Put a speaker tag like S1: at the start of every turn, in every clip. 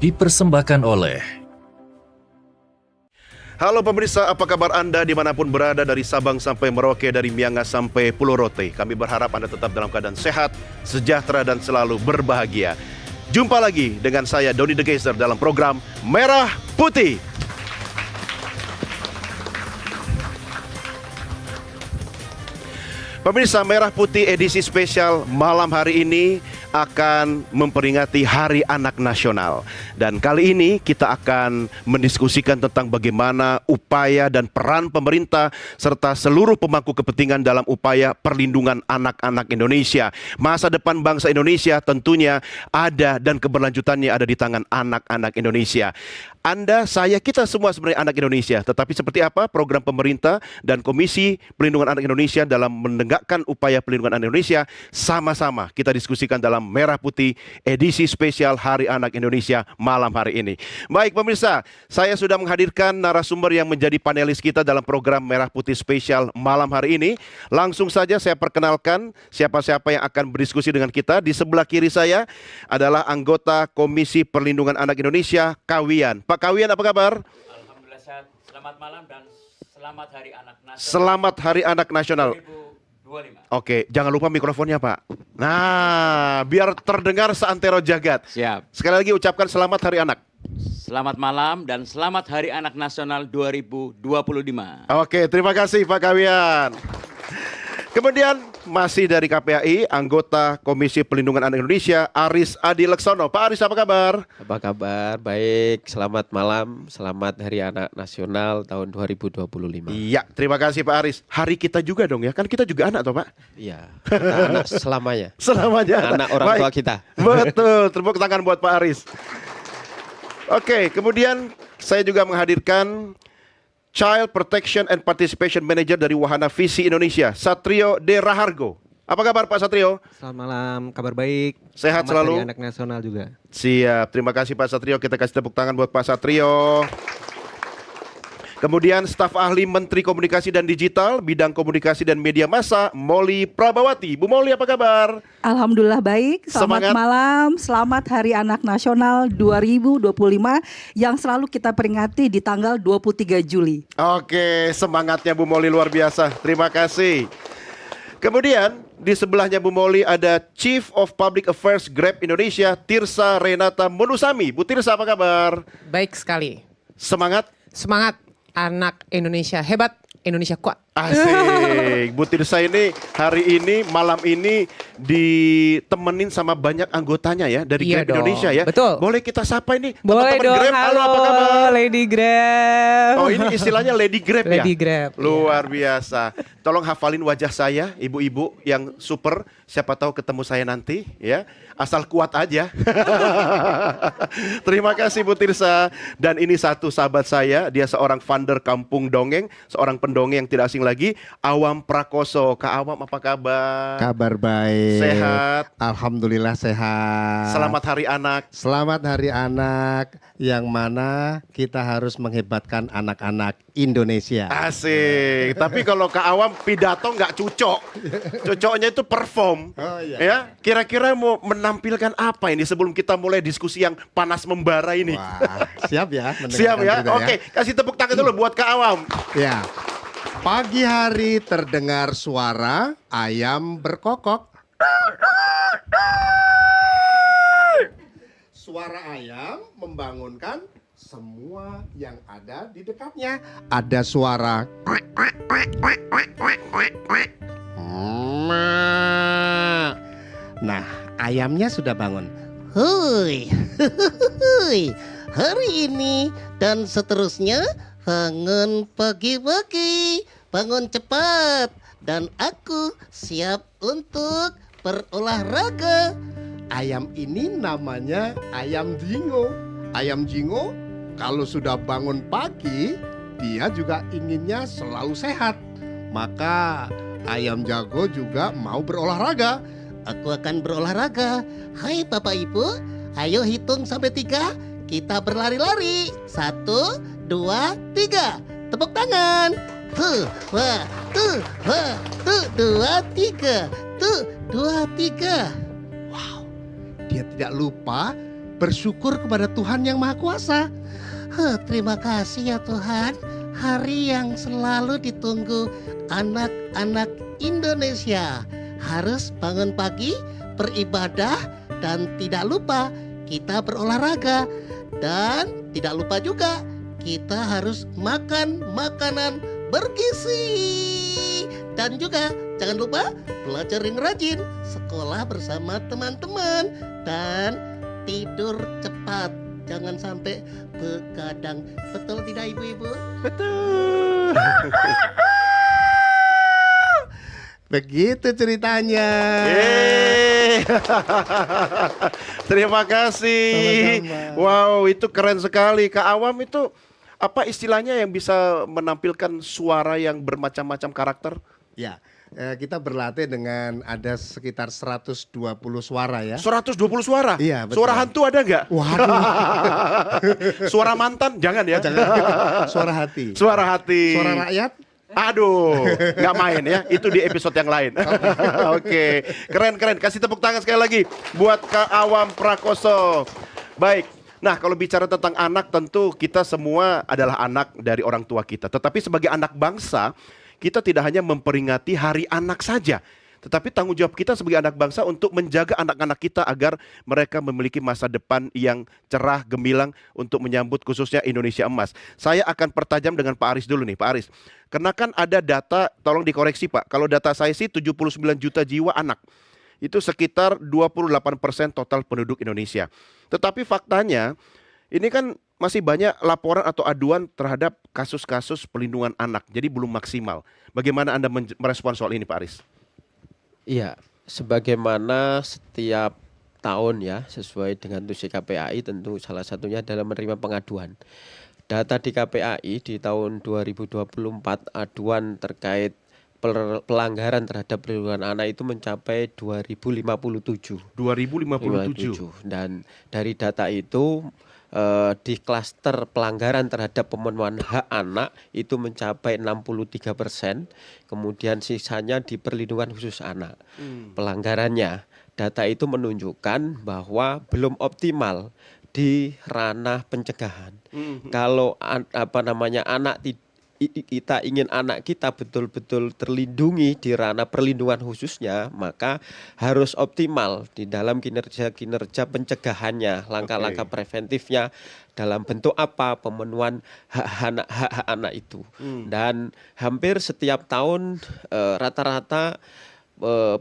S1: dipersembahkan oleh
S2: Halo pemirsa, apa kabar Anda dimanapun berada dari Sabang sampai Merauke, dari Miangas sampai Pulau Rote. Kami berharap Anda tetap dalam keadaan sehat, sejahtera dan selalu berbahagia. Jumpa lagi dengan saya Doni The Geyser dalam program Merah Putih. Pemirsa, Merah Putih edisi spesial malam hari ini akan memperingati Hari Anak Nasional. Dan kali ini kita akan mendiskusikan tentang bagaimana upaya dan peran pemerintah serta seluruh pemangku kepentingan dalam upaya perlindungan anak-anak Indonesia. Masa depan bangsa Indonesia tentunya ada dan keberlanjutannya ada di tangan anak-anak Indonesia. Anda, saya, kita semua sebenarnya anak Indonesia. Tetapi seperti apa program pemerintah dan Komisi Perlindungan Anak Indonesia dalam menegakkan upaya perlindungan anak Indonesia, sama-sama kita diskusikan dalam Merah Putih edisi spesial Hari Anak Indonesia malam hari ini. Baik pemirsa, saya sudah menghadirkan narasumber yang menjadi panelis kita dalam program Merah Putih spesial malam hari ini. Langsung saja saya perkenalkan siapa-siapa yang akan berdiskusi dengan kita. Di sebelah kiri saya adalah anggota Komisi Perlindungan Anak Indonesia, Kawian. Pak Kawian, apa kabar?
S3: Alhamdulillah sehat. Selamat malam dan selamat Hari Anak Nasional.
S2: Selamat Hari Anak Nasional.
S3: 2025.
S2: Oke, jangan lupa mikrofonnya Pak. Nah, biar terdengar seantero jagat.
S3: Siap.
S2: Sekali lagi ucapkan selamat Hari Anak.
S3: Selamat malam dan selamat Hari Anak Nasional 2025.
S2: Oke, terima kasih Pak Kawian. Kemudian masih dari KPAI, anggota Komisi Perlindungan Anak Indonesia, Aris Adi Leksono. Pak Aris, apa kabar?
S4: Apa kabar? Baik, selamat malam, selamat Hari Anak Nasional tahun 2025.
S2: Iya, terima kasih Pak Aris. Hari kita juga dong ya, kan kita juga anak toh Pak?
S4: Iya, kita anak selamanya.
S2: Selamanya
S4: Anak orang
S2: Baik.
S4: tua kita.
S2: Betul, tepuk tangan buat Pak Aris. Oke, kemudian saya juga menghadirkan Child Protection and Participation Manager dari Wahana Visi Indonesia, Satrio D. Rahargo. Apa kabar Pak Satrio?
S5: Selamat malam, kabar baik.
S2: Sehat
S5: Selamat
S2: selalu?
S5: Hari Anak Nasional juga.
S2: Siap, terima kasih Pak Satrio. Kita kasih tepuk tangan buat Pak Satrio. Kemudian staf ahli Menteri Komunikasi dan Digital, bidang komunikasi dan media massa, Molly Prabawati. Bu Molly, apa kabar?
S6: Alhamdulillah baik,
S2: Semangat.
S6: selamat malam, selamat Hari Anak Nasional 2025 yang selalu kita peringati di tanggal 23 Juli.
S2: Oke, semangatnya Bu Molly luar biasa. Terima kasih. Kemudian di sebelahnya Bu Molly ada Chief of Public Affairs Grab Indonesia, Tirsa Renata Monusami. Bu Tirsa, apa kabar?
S7: Baik sekali.
S2: Semangat?
S7: Semangat, anak Indonesia hebat, Indonesia kuat.
S2: Asik. Bu Tirsa ini hari ini, malam ini ditemenin sama banyak anggotanya ya dari
S7: Iya
S2: Grab
S7: dong,
S2: Indonesia ya.
S7: betul.
S2: Boleh kita sapa ini
S7: Boleh
S2: teman-teman
S7: dong,
S2: Grab. Halo, apa kabar?
S7: Lady Grab.
S2: Oh, ini istilahnya Lady Grab ya?
S7: Lady Grab,
S2: Luar biasa. Tolong hafalin wajah saya, ibu-ibu yang super. Siapa tahu ketemu saya nanti ya. Asal kuat aja. Terima kasih Bu Tirsa. Dan ini satu sahabat saya, dia seorang founder Kampung Dongeng, seorang pendongeng yang tidak asing lagi, Awam Prakoso. Kak Awam, apa kabar?
S8: Kabar baik.
S2: Sehat.
S8: Alhamdulillah sehat.
S2: Selamat Hari Anak.
S8: Selamat Hari Anak, yang mana kita harus menghebatkan anak-anak Indonesia.
S2: Asik. Tapi kalau Kak Awam pidato nggak cucok. Cocoknya itu perform.
S8: Oh, iya.
S2: Ya, kira-kira mau menampilkan apa ini sebelum kita mulai diskusi yang panas membara ini?
S8: Wah, siap ya?
S2: Siap ya?
S8: mendengarkan kita
S2: Oke, kasih tepuk tangan dulu buat Kak Awam.
S8: Ya. Pagi hari terdengar suara ayam berkokok. Suara ayam membangunkan semua yang ada di dekatnya. Ada suara Nah, ayamnya sudah bangun. Hui, hui, hari ini dan seterusnya bangun pagi-pagi, bangun cepat, dan aku siap untuk berolahraga. Ayam ini namanya ayam jingo. Ayam jingo kalau sudah bangun pagi, dia juga inginnya selalu sehat. Maka ayam jago juga mau berolahraga. Aku akan berolahraga. Hai Bapak Ibu, ayo hitung sampai 3. Kita berlari-lari. 1, 2, 3. Tepuk tangan. Tuh, wah, tuh, wah, tuh, 2, 3. Tuh, 2, 3. Wow, dia tidak lupa bersyukur kepada Tuhan yang Maha Kuasa. Terima kasih ya Tuhan, hari yang selalu ditunggu anak-anak Indonesia. Harus bangun pagi, beribadah, dan tidak lupa kita berolahraga. Dan tidak lupa juga kita harus makan makanan bergizi. Dan juga jangan lupa belajar yang rajin, sekolah bersama teman-teman, dan tidur cepat. Jangan sampai begadang. Betul tidak ibu-ibu?
S2: Betul.
S8: Begitu ceritanya.
S2: Yeay. Terima kasih.
S8: Sama-sama.
S2: Wow, itu keren sekali. Kak Awam itu apa istilahnya yang bisa menampilkan suara yang bermacam-macam karakter?
S1: Ya, kita berlatih dengan ada sekitar 120 suara ya.
S2: 120 suara?
S1: Iya, betul.
S2: Suara hantu ada nggak?
S1: Waduh,
S2: Suara mantan? Jangan ya.
S1: jangan. Suara hati.
S2: Suara hati.
S1: Suara rakyat.
S2: Aduh, nggak main ya. Itu di episode yang lain. Oke, keren. Kasih tepuk tangan sekali lagi buat Kak Awam Prakoso. Baik. Nah, kalau bicara tentang anak, tentu kita semua adalah anak dari orang tua kita. Tetapi sebagai anak bangsa, kita tidak hanya memperingati Hari Anak saja, tetapi tanggung jawab kita sebagai anak bangsa untuk menjaga anak-anak kita agar mereka memiliki masa depan yang cerah, gemilang untuk menyambut khususnya Indonesia Emas. Saya akan pertajam dengan Pak Aris dulu nih, Pak Aris. Karena kan ada data, tolong dikoreksi Pak, kalau data saya sih 79 juta jiwa anak. Itu sekitar 28% total penduduk Indonesia. Tetapi faktanya, ini kan masih banyak laporan atau aduan terhadap kasus-kasus pelindungan anak. Jadi belum maksimal. Bagaimana Anda merespon soal ini Pak Aris?
S4: Iya, sebagaimana setiap tahun ya, sesuai dengan tugas KPAI tentu salah satunya adalah menerima pengaduan. Data di KPAI di tahun 2024 aduan terkait pelanggaran terhadap perlindungan anak itu mencapai 2057.
S2: 2057.
S4: Dan dari data itu di klaster pelanggaran terhadap pemenuhan hak anak itu mencapai 63%, kemudian sisanya di perlindungan khusus anak. Pelanggarannya, data itu menunjukkan bahwa belum optimal di ranah pencegahan. Kalau anak kita ingin anak kita betul-betul terlindungi di ranah perlindungan khususnya, maka harus optimal di dalam kinerja pencegahannya, langkah-langkah preventifnya dalam bentuk apa pemenuhan hak anak itu. Dan hampir setiap tahun rata-rata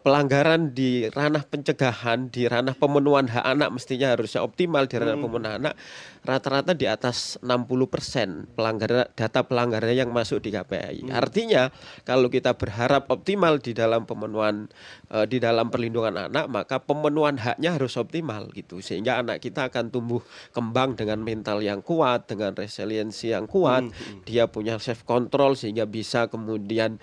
S4: pelanggaran di ranah pencegahan, di ranah pemenuhan hak anak mestinya harusnya optimal di ranah pemenuhan anak, rata-rata di atas 60% data pelanggarannya yang masuk di KPAI. Artinya kalau kita berharap optimal di dalam pemenuhan di dalam perlindungan anak, maka pemenuhan haknya harus optimal gitu, sehingga anak kita akan tumbuh kembang dengan mental yang kuat, dengan resiliensi yang kuat, dia punya self control sehingga bisa kemudian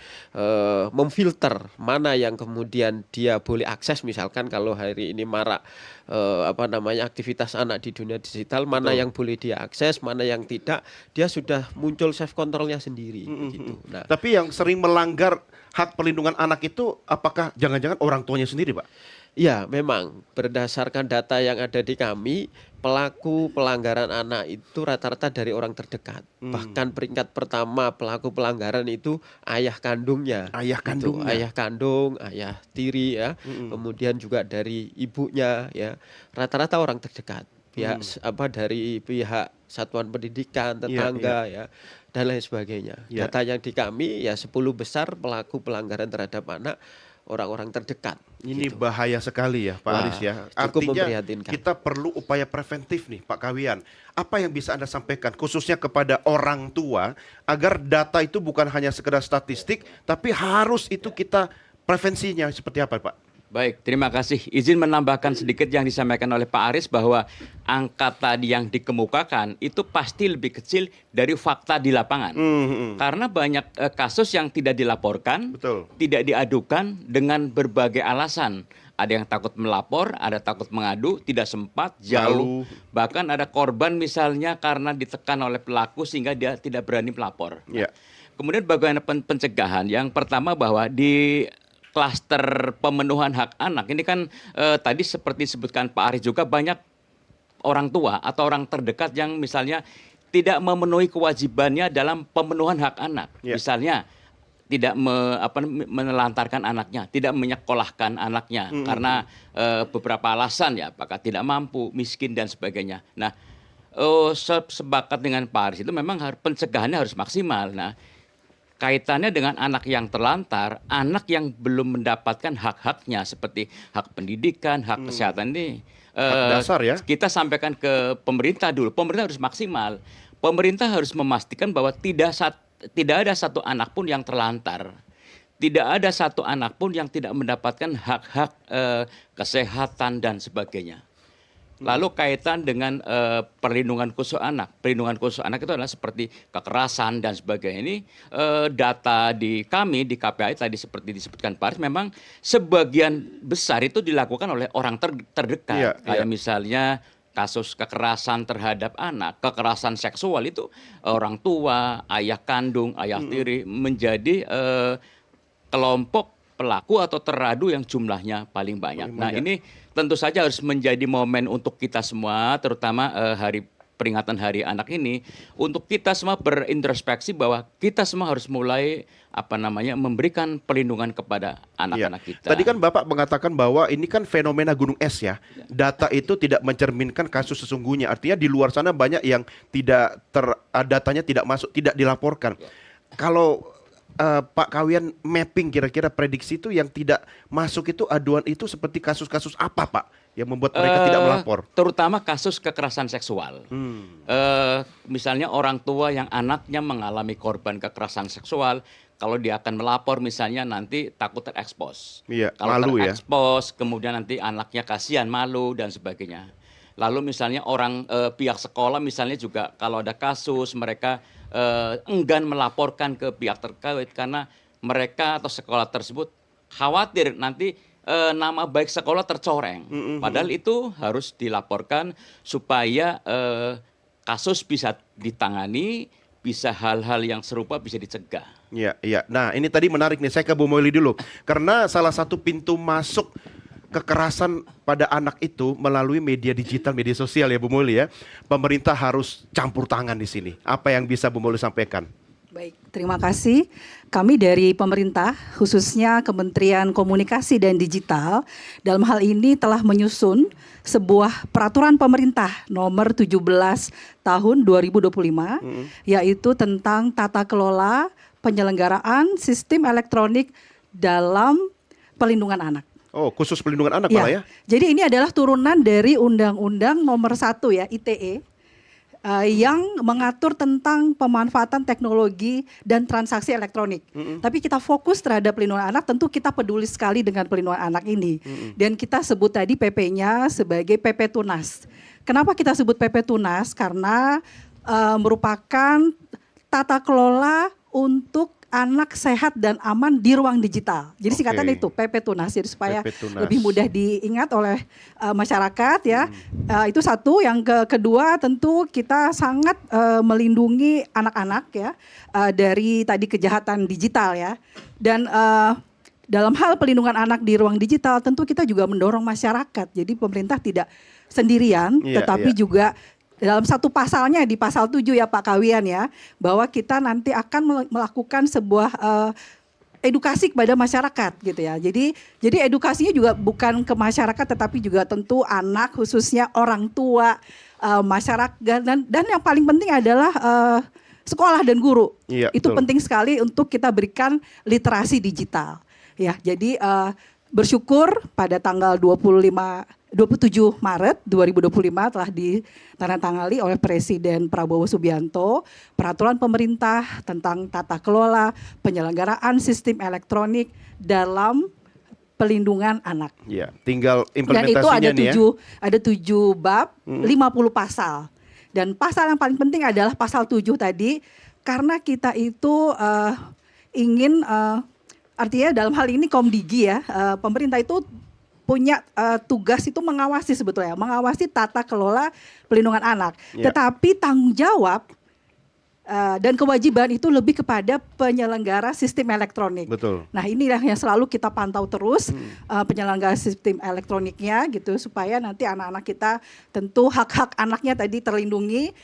S4: memfilter mana yang kemudian dia boleh akses. Misalkan kalau hari ini marak aktivitas anak di dunia digital, mana yang boleh dia akses, mana yang tidak, dia sudah muncul self controlnya sendiri gitu. Nah,
S2: tapi yang sering melanggar hak perlindungan anak itu apakah jangan-jangan orang tuanya sendiri Pak?
S4: ya memang berdasarkan data yang ada di kami, pelaku pelanggaran anak itu rata-rata dari orang terdekat. Bahkan peringkat pertama pelaku pelanggaran itu ayah kandungnya.
S2: Ayah
S4: Gitu.
S2: kandungnya.
S4: Ayah kandung, ayah tiri ya. Kemudian juga dari ibunya ya. Rata-rata orang terdekat. Pihak dari pihak satuan pendidikan, tetangga ya dan lain sebagainya.
S2: Iya.
S4: Data yang di kami ya 10 besar pelaku pelanggaran terhadap anak orang-orang terdekat.
S2: Ini
S4: gitu.
S2: bahaya sekali ya Pak
S4: Wah,
S2: Aris ya.
S4: cukup
S2: Artinya
S4: memprihatinkan.
S2: kita perlu upaya preventif nih Pak Kawian. Apa yang bisa Anda sampaikan khususnya kepada orang tua agar data itu bukan hanya sekedar statistik tapi harus itu kita prevensinya seperti apa Pak?
S3: Baik, terima kasih. Izin menambahkan sedikit yang disampaikan oleh Pak Aris bahwa angka tadi yang dikemukakan itu pasti lebih kecil dari fakta di lapangan. Karena banyak kasus yang tidak dilaporkan,
S2: Betul.
S3: tidak diadukan dengan berbagai alasan. Ada yang takut melapor, ada takut mengadu, tidak sempat, jauh. Bahkan ada korban misalnya karena ditekan oleh pelaku sehingga dia tidak berani melapor.
S2: Ya.
S3: Kemudian bagaimana pencegahan? Yang pertama bahwa di klaster pemenuhan hak anak ini kan tadi seperti disebutkan Pak Aris juga banyak orang tua atau orang terdekat yang misalnya tidak memenuhi kewajibannya dalam pemenuhan hak anak.
S2: Ya.
S3: Misalnya tidak menelantarkan anaknya, tidak menyekolahkan anaknya karena beberapa alasan ya, apakah tidak mampu, miskin dan sebagainya. Nah, sepakat dengan Pak Aris itu memang pencegahannya harus maksimal. Nah, kaitannya dengan anak yang terlantar, anak yang belum mendapatkan hak-haknya seperti hak pendidikan, hak kesehatan ini
S2: Hak dasar ya.
S3: kita sampaikan ke pemerintah dulu. Pemerintah harus maksimal. Pemerintah harus memastikan bahwa tidak ada satu anak pun yang terlantar. Tidak ada satu anak pun yang tidak mendapatkan hak-hak kesehatan dan sebagainya. Lalu kaitan dengan perlindungan khusus anak. Perlindungan khusus anak itu adalah seperti kekerasan dan sebagainya. Ini data di kami, di KPAI tadi seperti disebutkan Pak Aris, memang sebagian besar itu dilakukan oleh orang terdekat.
S2: Iya,
S3: Kayak
S2: iya.
S3: misalnya kasus kekerasan terhadap anak, kekerasan seksual itu orang tua, ayah kandung, ayah tiri menjadi kelompok pelaku atau teradu yang jumlahnya paling banyak. Nah, ini tentu saja harus menjadi momen untuk kita semua, terutama peringatan Hari Anak ini, untuk kita semua berintrospeksi bahwa kita semua harus mulai memberikan perlindungan kepada anak-anak kita.
S2: Tadi kan Bapak mengatakan bahwa ini kan fenomena gunung es ya. Data itu tidak mencerminkan kasus sesungguhnya. Artinya di luar sana banyak yang tidak datanya tidak masuk, tidak dilaporkan. Kalau Pak Kawian mapping kira-kira prediksi itu yang tidak masuk itu aduan itu seperti kasus-kasus apa Pak yang membuat mereka tidak melapor?
S3: Terutama kasus kekerasan seksual. Misalnya orang tua yang anaknya mengalami korban kekerasan seksual, kalau dia akan melapor misalnya nanti takut terekspos.
S2: Iya,
S3: Kalau
S2: malu ya.
S3: terekspos, kemudian nanti anaknya kasihan, malu dan sebagainya. Lalu misalnya pihak sekolah misalnya juga kalau ada kasus mereka enggan melaporkan ke pihak terkait karena mereka atau sekolah tersebut khawatir nanti nama baik sekolah tercoreng. Padahal itu harus dilaporkan supaya kasus bisa ditangani, bisa hal-hal yang serupa bisa dicegah.
S2: Iya, iya. Nah, ini tadi menarik nih, saya ke Bu Moili dulu. Karena salah satu pintu masuk kekerasan pada anak itu melalui media digital, media sosial ya Bu Moili ya. Pemerintah harus campur tangan di sini. Apa yang bisa Bu Moili sampaikan?
S6: Baik, terima kasih. Kami dari pemerintah, khususnya Kementerian Komunikasi dan Digital, dalam hal ini telah menyusun sebuah peraturan pemerintah nomor 17 tahun 2025, yaitu tentang tata kelola penyelenggaraan sistem elektronik dalam pelindungan anak.
S2: Oh, khusus pelindungan anak
S6: Ya,
S2: malah ya?
S6: jadi ini adalah turunan dari Undang-Undang nomor 1 ya, ITE, yang mengatur tentang pemanfaatan teknologi dan transaksi elektronik. Tapi kita fokus terhadap pelindungan anak, tentu kita peduli sekali dengan pelindungan anak ini. Dan kita sebut tadi PP-nya sebagai PP Tunas. Kenapa kita sebut PP Tunas? Karena merupakan tata kelola untuk anak sehat dan aman di ruang digital. Jadi singkatan itu PP Tunas, jadi supaya
S2: PP Tunas.
S6: lebih mudah diingat oleh masyarakat ya. Itu satu. Yang kedua tentu kita sangat melindungi anak-anak ya dari tadi kejahatan digital ya. Dan dalam hal pelindungan anak di ruang digital tentu kita juga mendorong masyarakat. Jadi pemerintah tidak sendirian, tetapi juga dalam satu pasalnya di pasal 7 ya Pak Kawian ya, bahwa kita nanti akan melakukan sebuah edukasi kepada masyarakat gitu ya. Jadi edukasinya juga bukan ke masyarakat tetapi juga tentu anak, khususnya orang tua, masyarakat dan yang paling penting adalah sekolah dan guru.
S2: Iya,
S6: itu
S2: betul.
S6: penting sekali untuk kita berikan literasi digital. Ya, jadi bersyukur pada tanggal 27 Maret 2025 telah ditandatangani oleh Presiden Prabowo Subianto peraturan pemerintah tentang tata kelola penyelenggaraan sistem elektronik dalam pelindungan anak.
S2: Iya, tinggal
S6: Dan itu
S2: implementasinya nih ya.
S6: ada 7 bab, 50 pasal. Dan pasal yang paling penting adalah pasal 7 tadi, karena kita itu ingin artinya dalam hal ini Komdigi ya, pemerintah itu punya tugas itu mengawasi sebetulnya, mengawasi tata kelola pelindungan anak.
S2: Ya.
S6: Tetapi tanggung jawab Dan kewajiban itu lebih kepada penyelenggara sistem elektronik.
S2: Betul.
S6: Nah inilah yang selalu kita pantau terus penyelenggara sistem elektroniknya gitu supaya nanti anak-anak kita tentu hak-hak anaknya tadi terlindungi,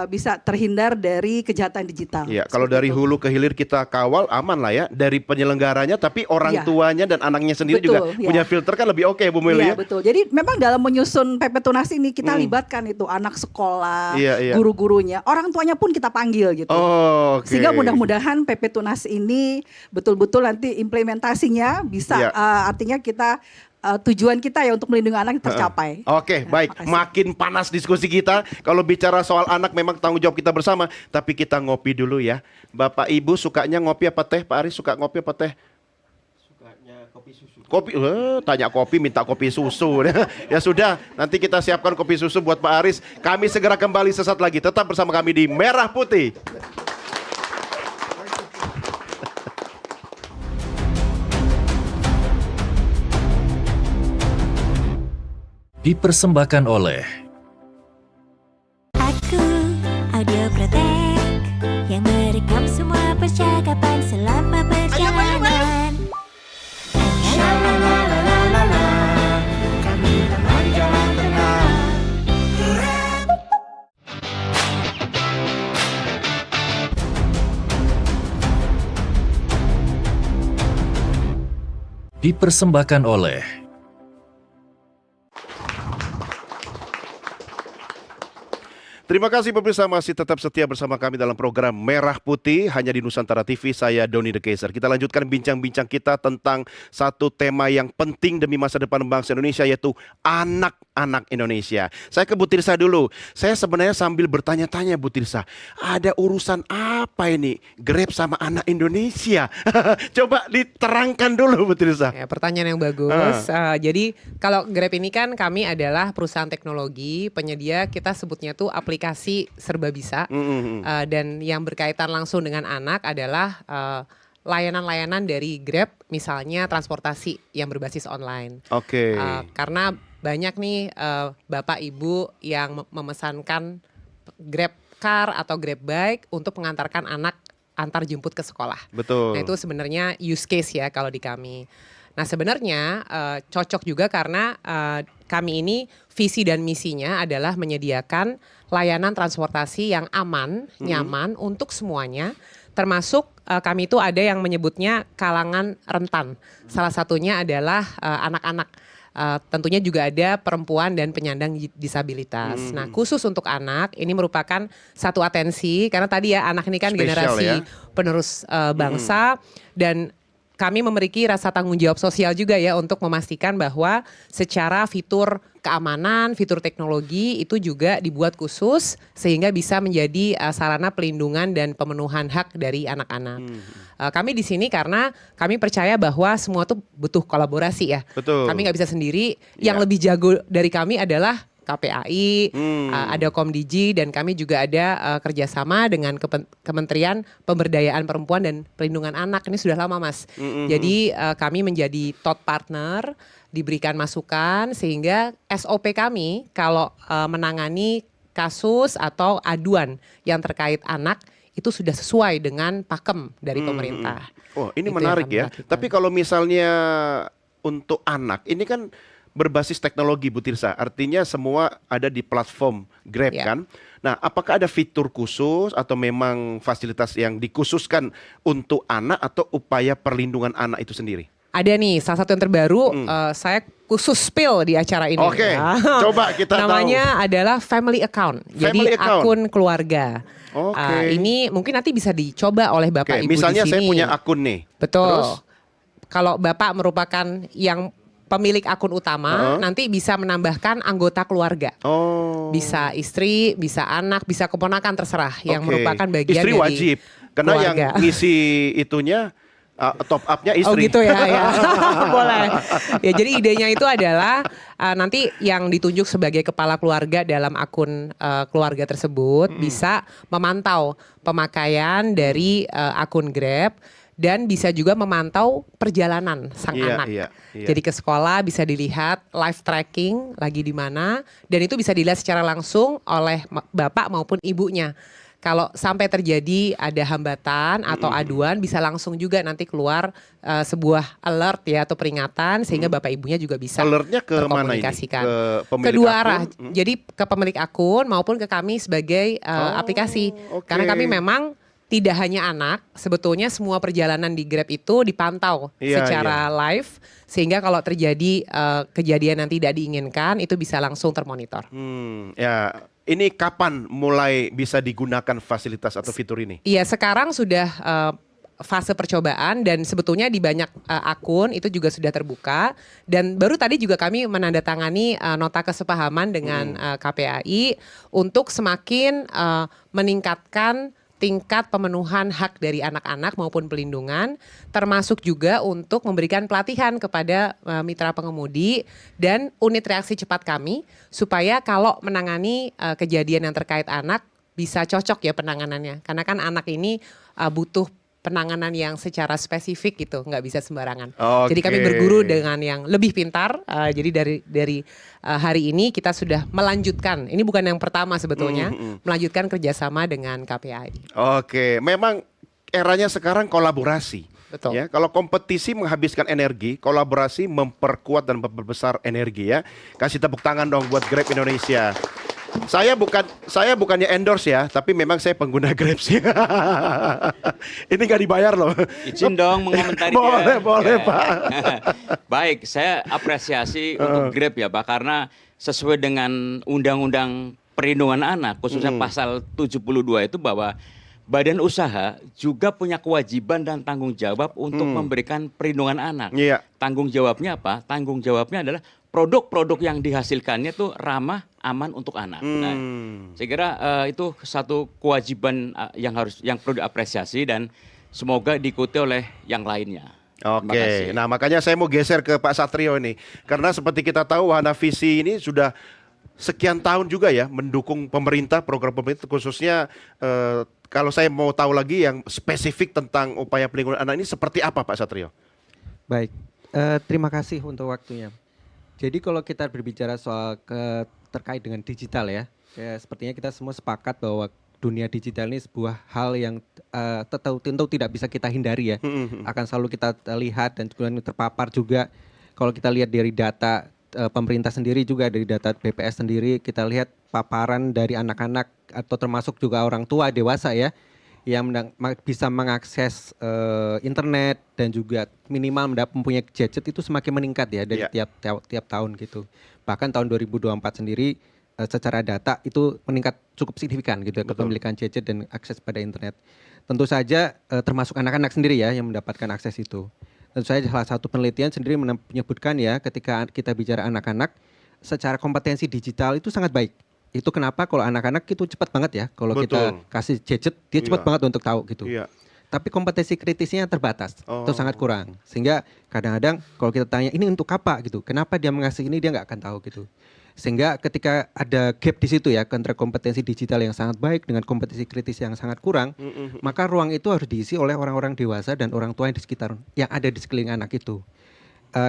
S6: bisa terhindar dari kejahatan digital.
S2: Iya, kalau dari hulu ke hilir kita kawal aman lah ya, dari penyelenggaranya, tapi orang
S6: Iya.
S2: tuanya dan anaknya sendiri
S6: Betul,
S2: juga
S6: ya.
S2: punya filter kan lebih oke Bu Meli
S6: Iya
S2: ya.
S6: betul. Jadi memang dalam menyusun PP Tunas ini kita libatkan itu anak sekolah,
S2: Iya, iya.
S6: guru-gurunya, orang tuanya pun kita panggil gitu.
S2: Oh, oke.
S6: Sehingga mudah-mudahan PP Tunas ini betul-betul nanti implementasinya bisa
S2: Iya.
S6: artinya kita tujuan kita ya untuk melindungi anak tercapai.
S2: Oke, baik.
S6: makasih.
S2: Makin panas diskusi kita. Kalau bicara soal anak memang tanggung jawab kita bersama. Tapi kita ngopi dulu ya. Bapak Ibu sukanya ngopi apa teh? Pak Aris suka ngopi apa teh?
S4: Sukanya kopi susu.
S2: Kopi, tanya kopi minta kopi susu. Ya sudah, nanti kita siapkan kopi susu buat Pak Aris. Kami segera kembali sesaat lagi. Tetap bersama kami di Merah Putih.
S9: Dipersembahkan oleh
S10: Aku Audio Protect yang merekam semua percakapan selama perjalanan. Kami teman jalan tenang.
S9: dipersembahkan oleh
S2: Terima kasih pemirsa masih tetap setia bersama kami dalam program Merah Putih hanya di Nusantara TV. Saya Doni The Kaiser. Kita lanjutkan bincang-bincang kita tentang satu tema yang penting demi masa depan bangsa Indonesia, yaitu anak-anak Indonesia. Saya ke Bu Tirsa dulu. Saya sebenarnya sambil bertanya-tanya Bu Tirsa, ada urusan apa ini Grab sama anak Indonesia? Coba diterangkan dulu Bu Tirsa.
S7: Ya, pertanyaan yang bagus. Jadi kalau Grab ini kan kami adalah perusahaan teknologi penyedia, kita sebutnya tuh aplikasi serba bisa. Dan yang berkaitan langsung dengan anak adalah layanan-layanan dari Grab, misalnya transportasi yang berbasis online.
S2: Oke.
S7: Karena banyak nih bapak ibu yang memesankan Grab Car atau Grab Bike untuk mengantarkan anak antar jemput ke sekolah.
S2: Betul.
S7: Nah itu sebenarnya use case ya kalau di kami. Nah sebenarnya cocok juga karena kami ini visi dan misinya adalah menyediakan layanan transportasi yang aman, nyaman untuk semuanya. Termasuk kami itu ada yang menyebutnya kalangan rentan. Salah satunya adalah anak-anak. Tentunya juga ada perempuan dan penyandang disabilitas. Nah khusus untuk anak ini merupakan satu atensi karena tadi ya anak ini kan
S2: Spesial
S7: generasi
S2: ya.
S7: penerus bangsa dan kami memiliki rasa tanggung jawab sosial juga ya untuk memastikan bahwa secara fitur keamanan, fitur teknologi itu juga dibuat khusus sehingga bisa menjadi sarana pelindungan dan pemenuhan hak dari anak-anak. Kami di sini karena kami percaya bahwa semua tuh butuh kolaborasi ya.
S2: Betul.
S7: Kami nggak bisa sendiri. Yang
S2: Ya.
S7: lebih jago dari kami adalah KPAI, ada Komdigi, dan kami juga ada kerjasama dengan Kementerian Pemberdayaan Perempuan dan Perlindungan Anak. Ini sudah lama Mas. Jadi kami menjadi thought partner, diberikan masukan sehingga SOP kami kalau menangani kasus atau aduan yang terkait anak itu sudah sesuai dengan pakem dari pemerintah.
S2: Oh ini
S7: Itu yang
S2: menarik
S7: kami
S2: ya.
S7: lakukan.
S2: Tapi kalau misalnya untuk anak, ini kan berbasis teknologi Bu Tirsa. Artinya semua ada di platform Grab
S7: Ya.
S2: kan. Nah apakah ada fitur khusus atau memang fasilitas yang dikhususkan untuk anak atau upaya perlindungan anak itu sendiri?
S7: Ada nih salah satu yang terbaru, saya khusus spill di acara ini.
S2: Oke,
S7: Ya.
S2: coba kita
S7: Namanya adalah family account.
S2: Family
S7: Jadi
S2: account.
S7: akun keluarga.
S2: Oke.
S7: Ini mungkin nanti bisa dicoba oleh Bapak
S2: Oke,
S7: Ibu
S2: misalnya
S7: di
S2: saya
S7: sini.
S2: punya akun nih.
S7: Betul.
S2: Terus?
S7: Kalau Bapak merupakan yang pemilik akun utama, nanti bisa menambahkan anggota keluarga.
S2: Oh.
S7: Bisa istri, bisa anak, bisa keponakan terserah yang
S2: Oke.
S7: merupakan bagian
S2: Istri
S7: dari
S2: wajib. Karena yang
S7: keluarga.
S2: ngisi itunya top up-nya istri.
S7: Oh gitu ya, ya. Boleh. Ya jadi idenya itu adalah nanti yang ditunjuk sebagai kepala keluarga dalam akun keluarga tersebut bisa memantau pemakaian dari akun Grab dan bisa juga memantau perjalanan sang
S2: Iya,
S7: anak.
S2: iya, iya.
S7: Jadi ke sekolah bisa dilihat live tracking lagi di mana dan itu bisa dilihat secara langsung oleh bapak maupun ibunya. kalau sampai terjadi ada hambatan atau aduan bisa langsung juga nanti keluar sebuah alert ya atau peringatan sehingga Bapak Ibunya juga bisa
S2: Alertnya ke mana ini?
S7: terkomunikasikan.
S2: Ke pemilik
S7: Kedua
S2: akun?
S7: arah. Jadi ke pemilik akun maupun ke kami sebagai aplikasi.
S2: oke.
S7: Karena kami memang tidak hanya anak, sebetulnya semua perjalanan di Grab itu dipantau
S2: Iya,
S7: secara live sehingga kalau terjadi kejadian yang tidak diinginkan itu bisa langsung termonitor.
S2: Ya, ini kapan mulai bisa digunakan fasilitas atau fitur ini?
S7: Iya, sekarang sudah fase percobaan dan sebetulnya di banyak akun itu juga sudah terbuka dan baru tadi juga kami menandatangani nota kesepahaman dengan KPAI untuk semakin meningkatkan tingkat pemenuhan hak dari anak-anak maupun pelindungan, termasuk juga untuk memberikan pelatihan kepada mitra pengemudi dan unit reaksi cepat kami, supaya kalau menangani kejadian yang terkait anak bisa cocok ya penanganannya. Karena kan anak ini butuh penanganan yang secara spesifik gitu, nggak bisa sembarangan. Jadi kami berguru dengan yang lebih pintar. Jadi dari hari ini kita sudah melanjutkan. Ini bukan yang pertama sebetulnya, melanjutkan kerjasama dengan KPAI.
S2: Oke, memang eranya sekarang kolaborasi.
S7: Betul.
S2: Ya, kalau kompetisi menghabiskan energi, kolaborasi memperkuat dan memperbesar energi ya. Kasih tepuk tangan dong buat Grab Indonesia. Saya bukannya endorse ya, tapi memang saya pengguna Grab sih. Ini nggak dibayar loh.
S3: Izin dong mengomentari.
S2: Boleh Pak.
S3: Baik, saya apresiasi untuk Grab ya Pak, karena sesuai dengan Undang-Undang Perlindungan Anak, khususnya pasal 72 itu bahwa badan usaha juga punya kewajiban dan tanggung jawab untuk memberikan perlindungan anak.
S2: Iya.
S3: Tanggung jawabnya apa? Tanggung jawabnya adalah produk-produk yang dihasilkannya itu ramah, aman untuk anak. Nah, saya kira itu satu kewajiban yang perlu diapresiasi dan semoga diikuti oleh yang lainnya.
S2: Oke, nah makanya saya mau geser ke Pak Satrio ini. Karena seperti kita tahu Wahana Visi ini sudah sekian tahun juga ya mendukung pemerintah, program pemerintah khususnya kalau saya mau tahu lagi yang spesifik tentang upaya pelindungan anak ini seperti apa Pak Satrio?
S5: Baik, terima kasih untuk waktunya. Jadi kalau kita berbicara soal terkait dengan digital ya, sepertinya kita semua sepakat bahwa dunia digital ini sebuah hal yang tentu tidak bisa kita hindari ya. Akan selalu kita lihat dan kemudian terpapar juga. Kalau kita lihat dari data pemerintah sendiri juga, dari data BPS sendiri, kita lihat paparan dari anak-anak atau termasuk juga orang tua dewasa ya, yang bisa mengakses internet dan juga minimal mempunyai gadget itu semakin meningkat ya dari tiap tahun gitu. Bahkan tahun 2024 sendiri secara data itu meningkat cukup signifikan gitu ya, kepemilikan gadget dan akses pada internet. Tentu saja termasuk anak-anak sendiri ya yang mendapatkan akses itu. Tentu saja salah satu penelitian sendiri menyebutkan ya, ketika kita bicara anak-anak secara kompetensi digital itu sangat baik. Itu kenapa kalau anak-anak itu cepat banget ya, kalau kita kasih gadget dia cepat banget untuk tahu gitu. Tapi kompetensi kritisnya terbatas, itu sangat kurang. Sehingga kadang-kadang kalau kita tanya ini untuk apa gitu, kenapa dia mengasih ini, dia nggak akan tahu gitu. Sehingga ketika ada gap di situ ya, antara kompetensi digital yang sangat baik dengan kompetensi kritis yang sangat kurang, maka ruang itu harus diisi oleh orang-orang dewasa dan orang tua yang di sekitar, yang ada di sekeliling anak itu.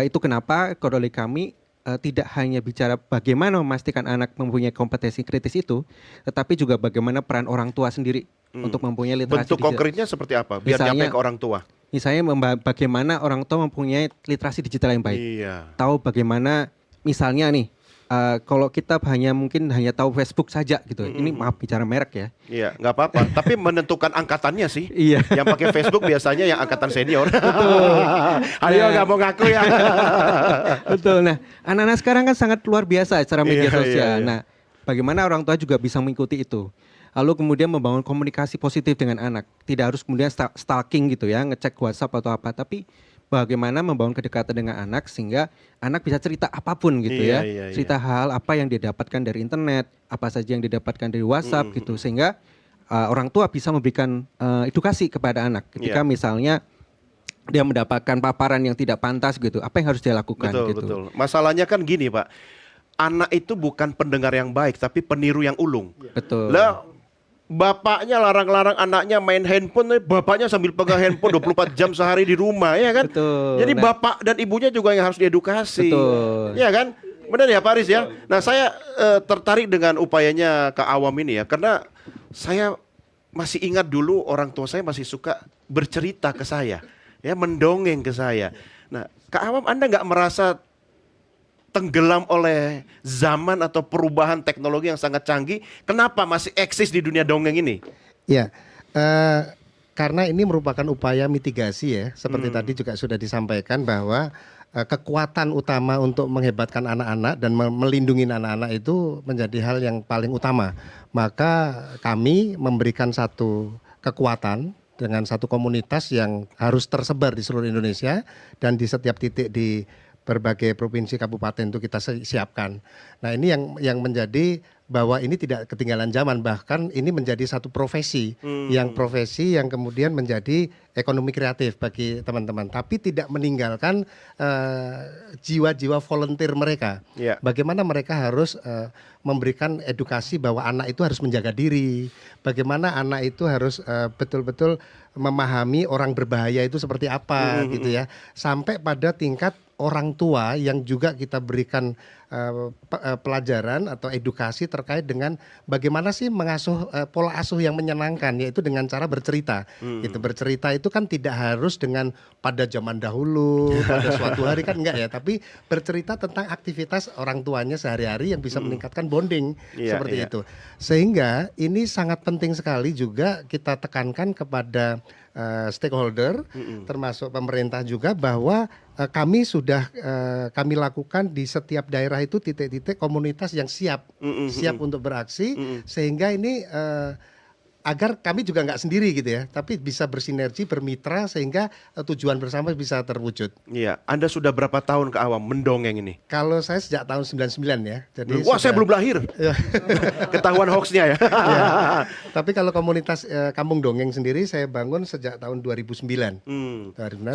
S5: Itu kenapa kalau kami tidak hanya bicara bagaimana memastikan anak mempunyai kompetensi kritis itu, tetapi juga bagaimana peran orang tua sendiri untuk mempunyai literasi
S2: digital. Bentuk konkretnya seperti apa? Biar nyampe ke orang tua.
S5: Misalnya bagaimana orang tua mempunyai literasi digital yang baik. Tahu bagaimana misalnya nih, kalau kita mungkin hanya tahu Facebook saja gitu. Ini maaf bicara merek ya.
S2: Iya, nggak apa-apa. Tapi menentukan angkatannya sih.
S5: Iya.
S2: Yang pakai Facebook biasanya yang angkatan senior.
S5: Betul.
S2: Ayo nggak mau ngaku ya.
S5: Betul. Nah, anak-anak sekarang kan sangat luar biasa secara media sosial. Nah, bagaimana orang tua juga bisa mengikuti itu. Lalu kemudian membangun komunikasi positif dengan anak. Tidak harus kemudian stalking gitu ya, ngecek WhatsApp atau apa. Tapi bagaimana membangun kedekatan dengan anak sehingga anak bisa cerita apapun gitu ya. Cerita hal apa yang dia dapatkan dari internet, apa saja yang didapatkan dari WhatsApp gitu. Sehingga orang tua bisa memberikan edukasi kepada anak. Ketika misalnya dia mendapatkan paparan yang tidak pantas gitu, apa yang harus dia lakukan gitu.
S2: Betul. Masalahnya kan gini Pak, anak itu bukan pendengar yang baik tapi peniru yang ulung.
S5: Betul.
S2: Lah, bapaknya larang-larang anaknya main handphone, bapaknya sambil pegang handphone 24 jam sehari di rumah, ya kan?
S5: Betul.
S2: Jadi bapak dan ibunya juga yang harus diedukasi.
S5: Betul.
S2: Ya kan? Benar ya Pak Aris ya? Nah saya tertarik dengan upayanya Kak Awam ini ya, karena saya masih ingat dulu orang tua saya masih suka bercerita ke saya, ya, mendongeng ke saya. Nah, Kak Awam, Anda nggak merasa tenggelam oleh zaman atau perubahan teknologi yang sangat canggih? Kenapa masih eksis di dunia dongeng ini?
S1: Ya, karena ini merupakan upaya mitigasi ya, seperti tadi juga sudah disampaikan bahwa kekuatan utama untuk menghebatkan anak-anak dan melindungi anak-anak itu menjadi hal yang paling utama. Maka kami memberikan satu kekuatan dengan satu komunitas yang harus tersebar di seluruh Indonesia dan di setiap titik di berbagai provinsi kabupaten itu kita siapkan. Nah, ini yang menjadi bahwa ini tidak ketinggalan zaman, bahkan ini menjadi satu profesi yang kemudian menjadi ekonomi kreatif bagi teman-teman, tapi tidak meninggalkan jiwa-jiwa volunteer mereka.
S2: Yeah.
S1: Bagaimana mereka harus memberikan edukasi bahwa anak itu harus menjaga diri, bagaimana anak itu harus betul-betul memahami orang berbahaya itu seperti apa gitu ya, sampai pada tingkat orang tua yang juga kita berikan pelajaran atau edukasi terkait dengan bagaimana sih mengasuh pola asuh yang menyenangkan, yaitu dengan cara bercerita. Gitu, bercerita itu kan tidak harus dengan pada zaman dahulu, pada suatu hari kan enggak ya, tapi bercerita tentang aktivitas orang tuanya sehari-hari yang bisa meningkatkan bonding seperti itu. Sehingga ini sangat penting sekali juga kita tekankan kepada stakeholder termasuk pemerintah juga bahwa kami sudah kami lakukan di setiap daerah itu titik-titik komunitas yang siap untuk beraksi, sehingga ini agar kami juga nggak sendiri gitu ya, tapi bisa bersinergi, bermitra sehingga tujuan bersama bisa terwujud.
S2: Iya, Anda sudah berapa tahun Kak Awam mendongeng ini?
S1: Kalau saya sejak tahun 99 ya. Jadi
S2: wah, saya belum lahir. Ketahuan hoaxnya ya.
S1: Ya. Tapi kalau komunitas Kampung Dongeng sendiri saya bangun sejak tahun 2009.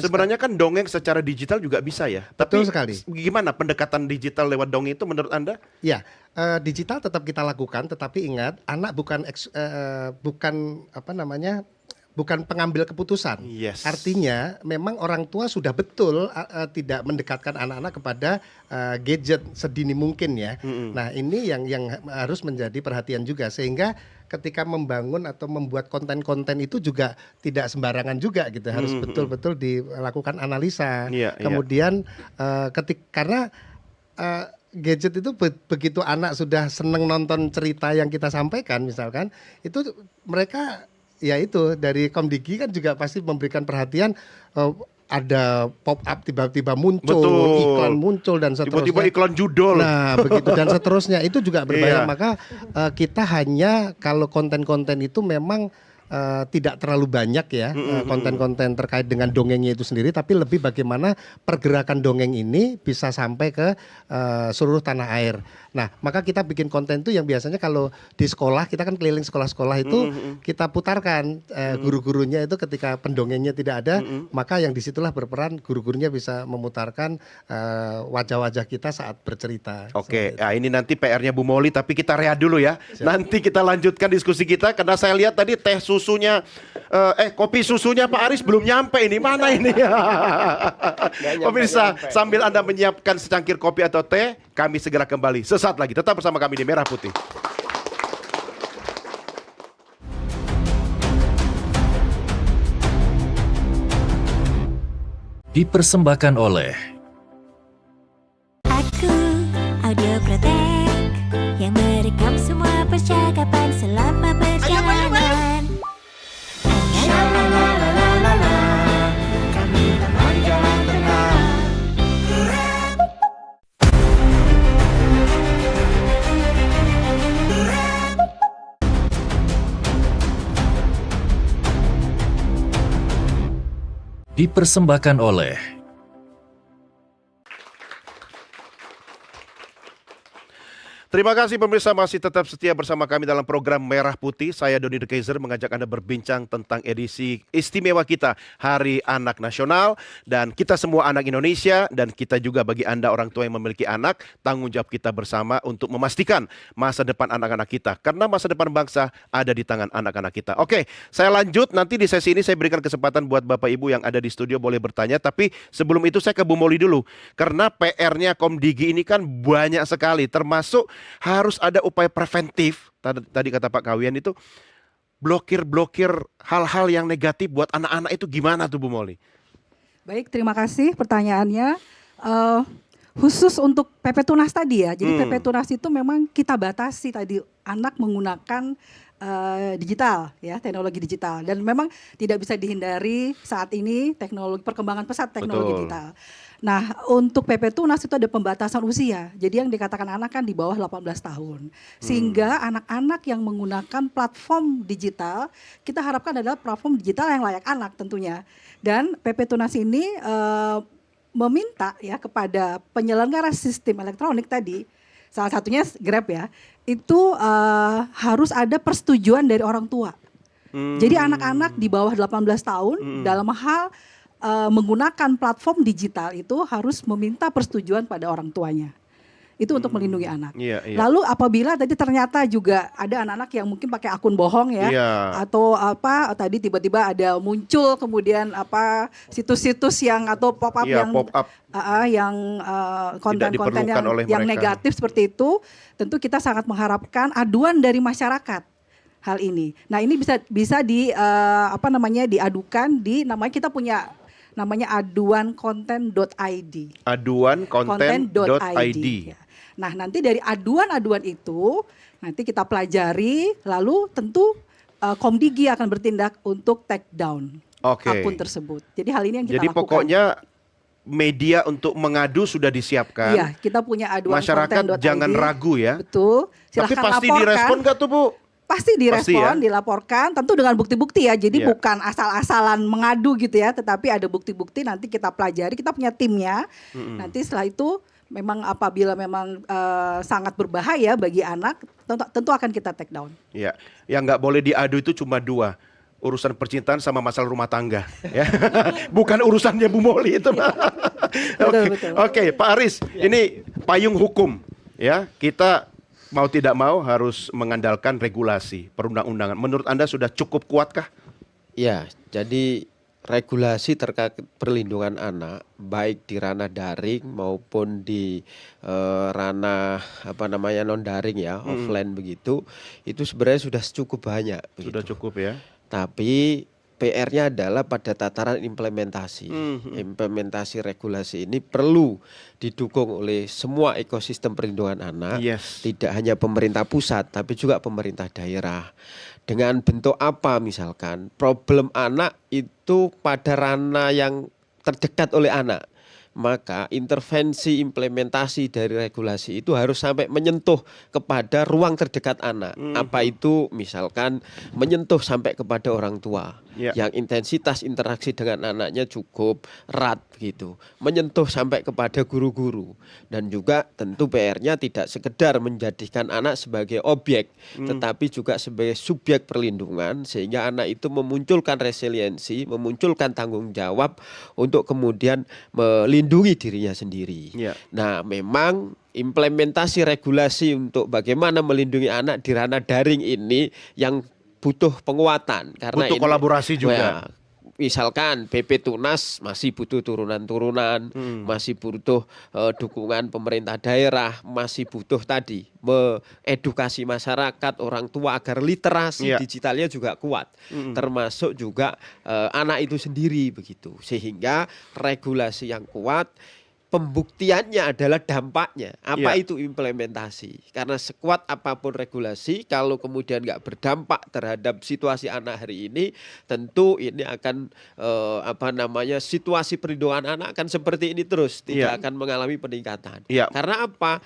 S2: Sebenarnya kan dongeng secara digital juga bisa ya.
S1: Betul
S2: Tapi
S1: sekali.
S2: Gimana pendekatan digital lewat dongeng itu menurut Anda?
S1: Ya, digital tetap kita lakukan, tetapi ingat anak bukan bukan pengambil keputusan.
S2: Yes.
S1: Artinya memang orang tua sudah betul tidak mendekatkan anak-anak kepada gadget sedini mungkin ya. Nah, ini yang harus menjadi perhatian juga, sehingga ketika membangun atau membuat konten-konten itu juga tidak sembarangan juga gitu. Harus betul-betul dilakukan analisa. Kemudian karena gadget itu begitu anak sudah seneng nonton cerita yang kita sampaikan misalkan, itu mereka ya itu dari Komdigi kan juga pasti memberikan perhatian, ada pop up tiba-tiba muncul, iklan muncul dan seterusnya.
S2: Tiba-tiba iklan judul.
S1: Nah, begitu dan seterusnya itu juga berbahaya. Maka kita hanya kalau konten-konten itu memang tidak terlalu banyak ya konten-konten terkait dengan dongengnya itu sendiri, tapi lebih bagaimana pergerakan dongeng ini bisa sampai ke seluruh tanah air. Nah, maka kita bikin konten itu yang biasanya kalau di sekolah, kita kan keliling sekolah-sekolah itu kita putarkan guru-gurunya itu ketika pendongengnya tidak ada, maka yang disitulah berperan guru-gurunya bisa memutarkan wajah-wajah kita saat bercerita.
S2: Oke, nah ini nanti PR-nya Bu Moli, tapi kita rehat dulu ya. Nanti kita lanjutkan diskusi kita, karena saya lihat tadi teh susunya, kopi susunya Pak Aris belum nyampe ini, mana ini? Pemirsa, sambil Anda menyiapkan secangkir kopi atau teh, kami segera kembali sesaat lagi. Tetap bersama kami di Merah Putih.
S9: Dipersembahkan oleh
S10: Aku Audio Protek yang merekam semua percakapan selama perjalanan. Kami menemani jalan tenang.
S9: dipersembahkan oleh
S2: Terima kasih pemirsa, masih tetap setia bersama kami dalam program Merah Putih. Saya Doni De Keizer mengajak Anda berbincang tentang edisi istimewa kita Hari Anak Nasional. Dan kita semua anak Indonesia, dan kita juga bagi Anda orang tua yang memiliki anak, tanggung jawab kita bersama untuk memastikan masa depan anak-anak kita. Karena masa depan bangsa ada di tangan anak-anak kita. Oke, saya lanjut, nanti di sesi ini saya berikan kesempatan buat Bapak Ibu yang ada di studio boleh bertanya. Tapi sebelum itu saya ke Bu Moli dulu. Karena PR-nya Komdigi ini kan banyak sekali, termasuk harus ada upaya preventif. Tadi kata Pak Kawian itu, blokir hal-hal yang negatif buat anak-anak itu gimana tuh Bu Molly?
S6: Baik, terima kasih pertanyaannya. Khusus untuk PP Tunas tadi ya. Jadi PP Tunas itu memang kita batasi tadi anak menggunakan digital ya, teknologi digital, dan memang tidak bisa dihindari saat ini perkembangan pesat teknologi digital. Nah, untuk PP Tunas itu ada pembatasan usia. Jadi yang dikatakan anak kan di bawah 18 tahun. Sehingga anak-anak yang menggunakan platform digital, kita harapkan adalah platform digital yang layak anak tentunya. Dan PP Tunas ini meminta ya kepada penyelenggara sistem elektronik tadi, salah satunya Grab ya, itu harus ada persetujuan dari orang tua. Jadi anak-anak di bawah 18 tahun dalam hal menggunakan platform digital itu harus meminta persetujuan pada orang tuanya. Itu untuk melindungi anak. Lalu apabila tadi ternyata juga ada anak-anak yang mungkin pakai akun bohong ya, atau apa tadi tiba-tiba ada muncul kemudian apa situs-situs yang atau pop-up yang konten-konten yang negatif seperti itu, tentu kita sangat mengharapkan aduan dari masyarakat hal ini. Nah, ini bisa diadukan di namanya kita punya namanya aduankonten.id. Aduankonten.id. Ya. Nah, nanti dari aduan-aduan itu nanti kita pelajari, lalu tentu Komdigi akan bertindak untuk take down akun tersebut. Jadi hal ini yang kita lakukan. Jadi
S2: pokoknya media untuk mengadu sudah disiapkan.
S6: Iya, kita punya aduan
S2: masyarakat jangan ragu ya.
S6: Betul.
S2: Silahkan. Tapi pasti laporkan. Direspon nggak tuh Bu?
S6: Pasti direspon, dilaporkan, tentu dengan bukti-bukti ya. Jadi bukan asal-asalan mengadu gitu ya, tetapi ada bukti-bukti nanti kita pelajari, kita punya timnya. Nanti setelah itu memang apabila memang sangat berbahaya bagi anak, tentu akan kita take down. Iya,
S2: yang nggak boleh diadu itu cuma dua. Urusan percintaan sama masalah rumah tangga, ya. Bukan urusannya Bu Molly itu. Oke, Pak Aris, ini payung hukum, ya. Kita mau tidak mau harus mengandalkan regulasi perundang-undangan. Menurut Anda sudah cukup kuatkah?
S4: Ya, jadi regulasi terkait perlindungan anak baik di ranah daring maupun di ranah non daring ya, offline begitu, itu sebenarnya sudah cukup banyak.
S2: Sudah cukup ya.
S4: Tapi PR-nya adalah pada tataran implementasi. Implementasi regulasi ini perlu didukung oleh semua ekosistem perlindungan anak, tidak hanya pemerintah pusat, tapi juga pemerintah daerah. Dengan bentuk apa misalkan, problem anak itu pada ranah yang terdekat oleh anak. Maka intervensi implementasi dari regulasi itu harus sampai menyentuh kepada ruang terdekat anak. Apa itu misalkan menyentuh sampai kepada orang tua yang intensitas interaksi dengan anaknya cukup erat gitu. Menyentuh sampai kepada guru-guru. Dan juga tentu PR-nya tidak sekedar menjadikan anak sebagai objek, tetapi juga sebagai subjek perlindungan, sehingga anak itu memunculkan resiliensi, memunculkan tanggung jawab untuk kemudian melindungi dirinya sendiri. Nah, memang implementasi regulasi untuk bagaimana melindungi anak di ranah daring ini yang butuh penguatan, karena
S2: butuh kolaborasi juga.
S4: Misalkan PP Tunas masih butuh turunan-turunan, masih butuh dukungan pemerintah daerah, masih butuh tadi edukasi masyarakat, orang tua agar literasi digitalnya juga kuat, termasuk juga anak itu sendiri begitu, sehingga regulasi yang kuat. Pembuktiannya adalah dampaknya. Apa itu implementasi? Karena sekuat apapun regulasi, kalau kemudian nggak berdampak terhadap situasi anak hari ini, tentu ini akan situasi perlindungan anak akan seperti ini terus, tidak akan mengalami peningkatan. Karena apa?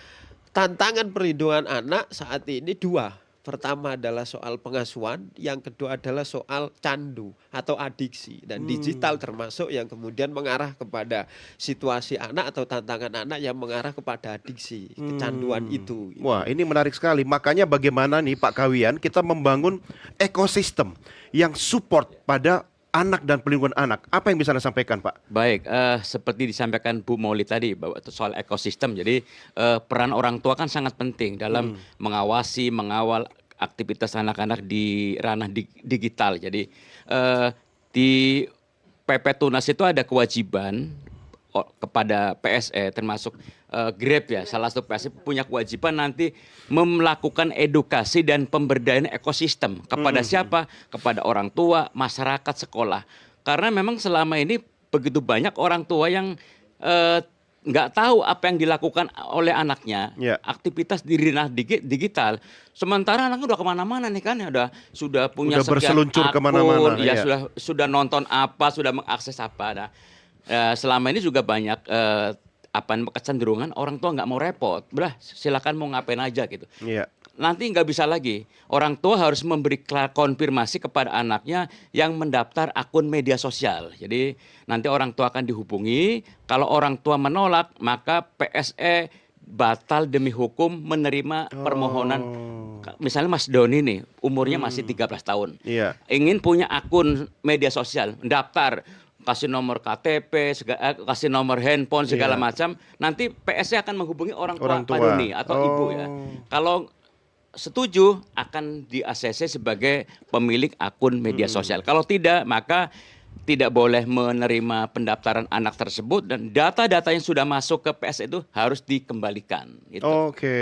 S4: Tantangan perlindungan anak saat ini dua. Pertama adalah soal pengasuhan, yang kedua adalah soal candu atau adiksi. Dan digital termasuk yang kemudian mengarah kepada situasi anak atau tantangan anak yang mengarah kepada adiksi, kecanduan itu.
S2: Wah, ini menarik sekali. Makanya bagaimana nih Pak Kawian kita membangun ekosistem yang support pada anak dan perlindungan anak. Apa yang bisa Anda sampaikan, Pak?
S3: Baik, seperti disampaikan Bu Molly tadi bahwa soal ekosistem. Jadi peran orang tua kan sangat penting dalam mengawal aktivitas anak-anak di ranah digital. Jadi di PP Tunas itu ada kewajiban kepada PSE termasuk Grab ya, salah satu PSE punya kewajiban nanti melakukan edukasi dan pemberdayaan ekosistem kepada siapa? Kepada orang tua, masyarakat, sekolah. Karena memang selama ini begitu banyak orang tua yang nggak tahu apa yang dilakukan oleh anaknya, aktivitas di ranah digital. Sementara anaknya udah kemana-mana nih kan, ya sudah punya
S2: udah berseluncur kemana-mana,
S3: ya sudah nonton apa, sudah mengakses apa. Nah, selama ini juga banyak kecenderungan orang tua nggak mau repot, silakan mau ngapain aja gitu. Nanti nggak bisa lagi. Orang tua harus memberi konfirmasi kepada anaknya yang mendaftar akun media sosial. Jadi nanti orang tua akan dihubungi. Kalau orang tua menolak, maka PSE batal demi hukum menerima permohonan. Misalnya Mas Doni nih, umurnya masih 13 tahun. Ingin punya akun media sosial, mendaftar, kasih nomor KTP, kasih nomor handphone segala macam. Nanti PSE akan menghubungi orang tua Pak Doni atau ibu ya. Kalau setuju akan di-ACC sebagai pemilik akun media sosial. Kalau tidak, maka tidak boleh menerima pendaftaran anak tersebut dan data-data yang sudah masuk ke PS itu harus dikembalikan. Gitu.
S2: Oke,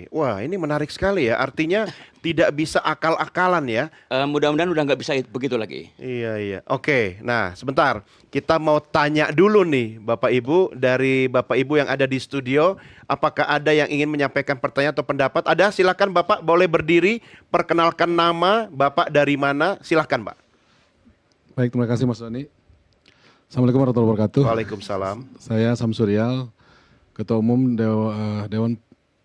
S2: wah ini menarik sekali ya. Artinya tidak bisa akal-akalan ya.
S3: Mudah-mudahan udah nggak bisa begitu lagi.
S2: Iya. Oke, nah sebentar. Kita mau tanya dulu nih Bapak Ibu, dari Bapak Ibu yang ada di studio, apakah ada yang ingin menyampaikan pertanyaan atau pendapat? Ada, silakan Bapak, boleh berdiri, perkenalkan nama, Bapak dari mana, silakan Pak.
S11: Baik, terima kasih Mas Doni. Assalamualaikum warahmatullahi wabarakatuh.
S2: Waalaikumsalam.
S11: Saya Samsurial, Ketua Umum Dewan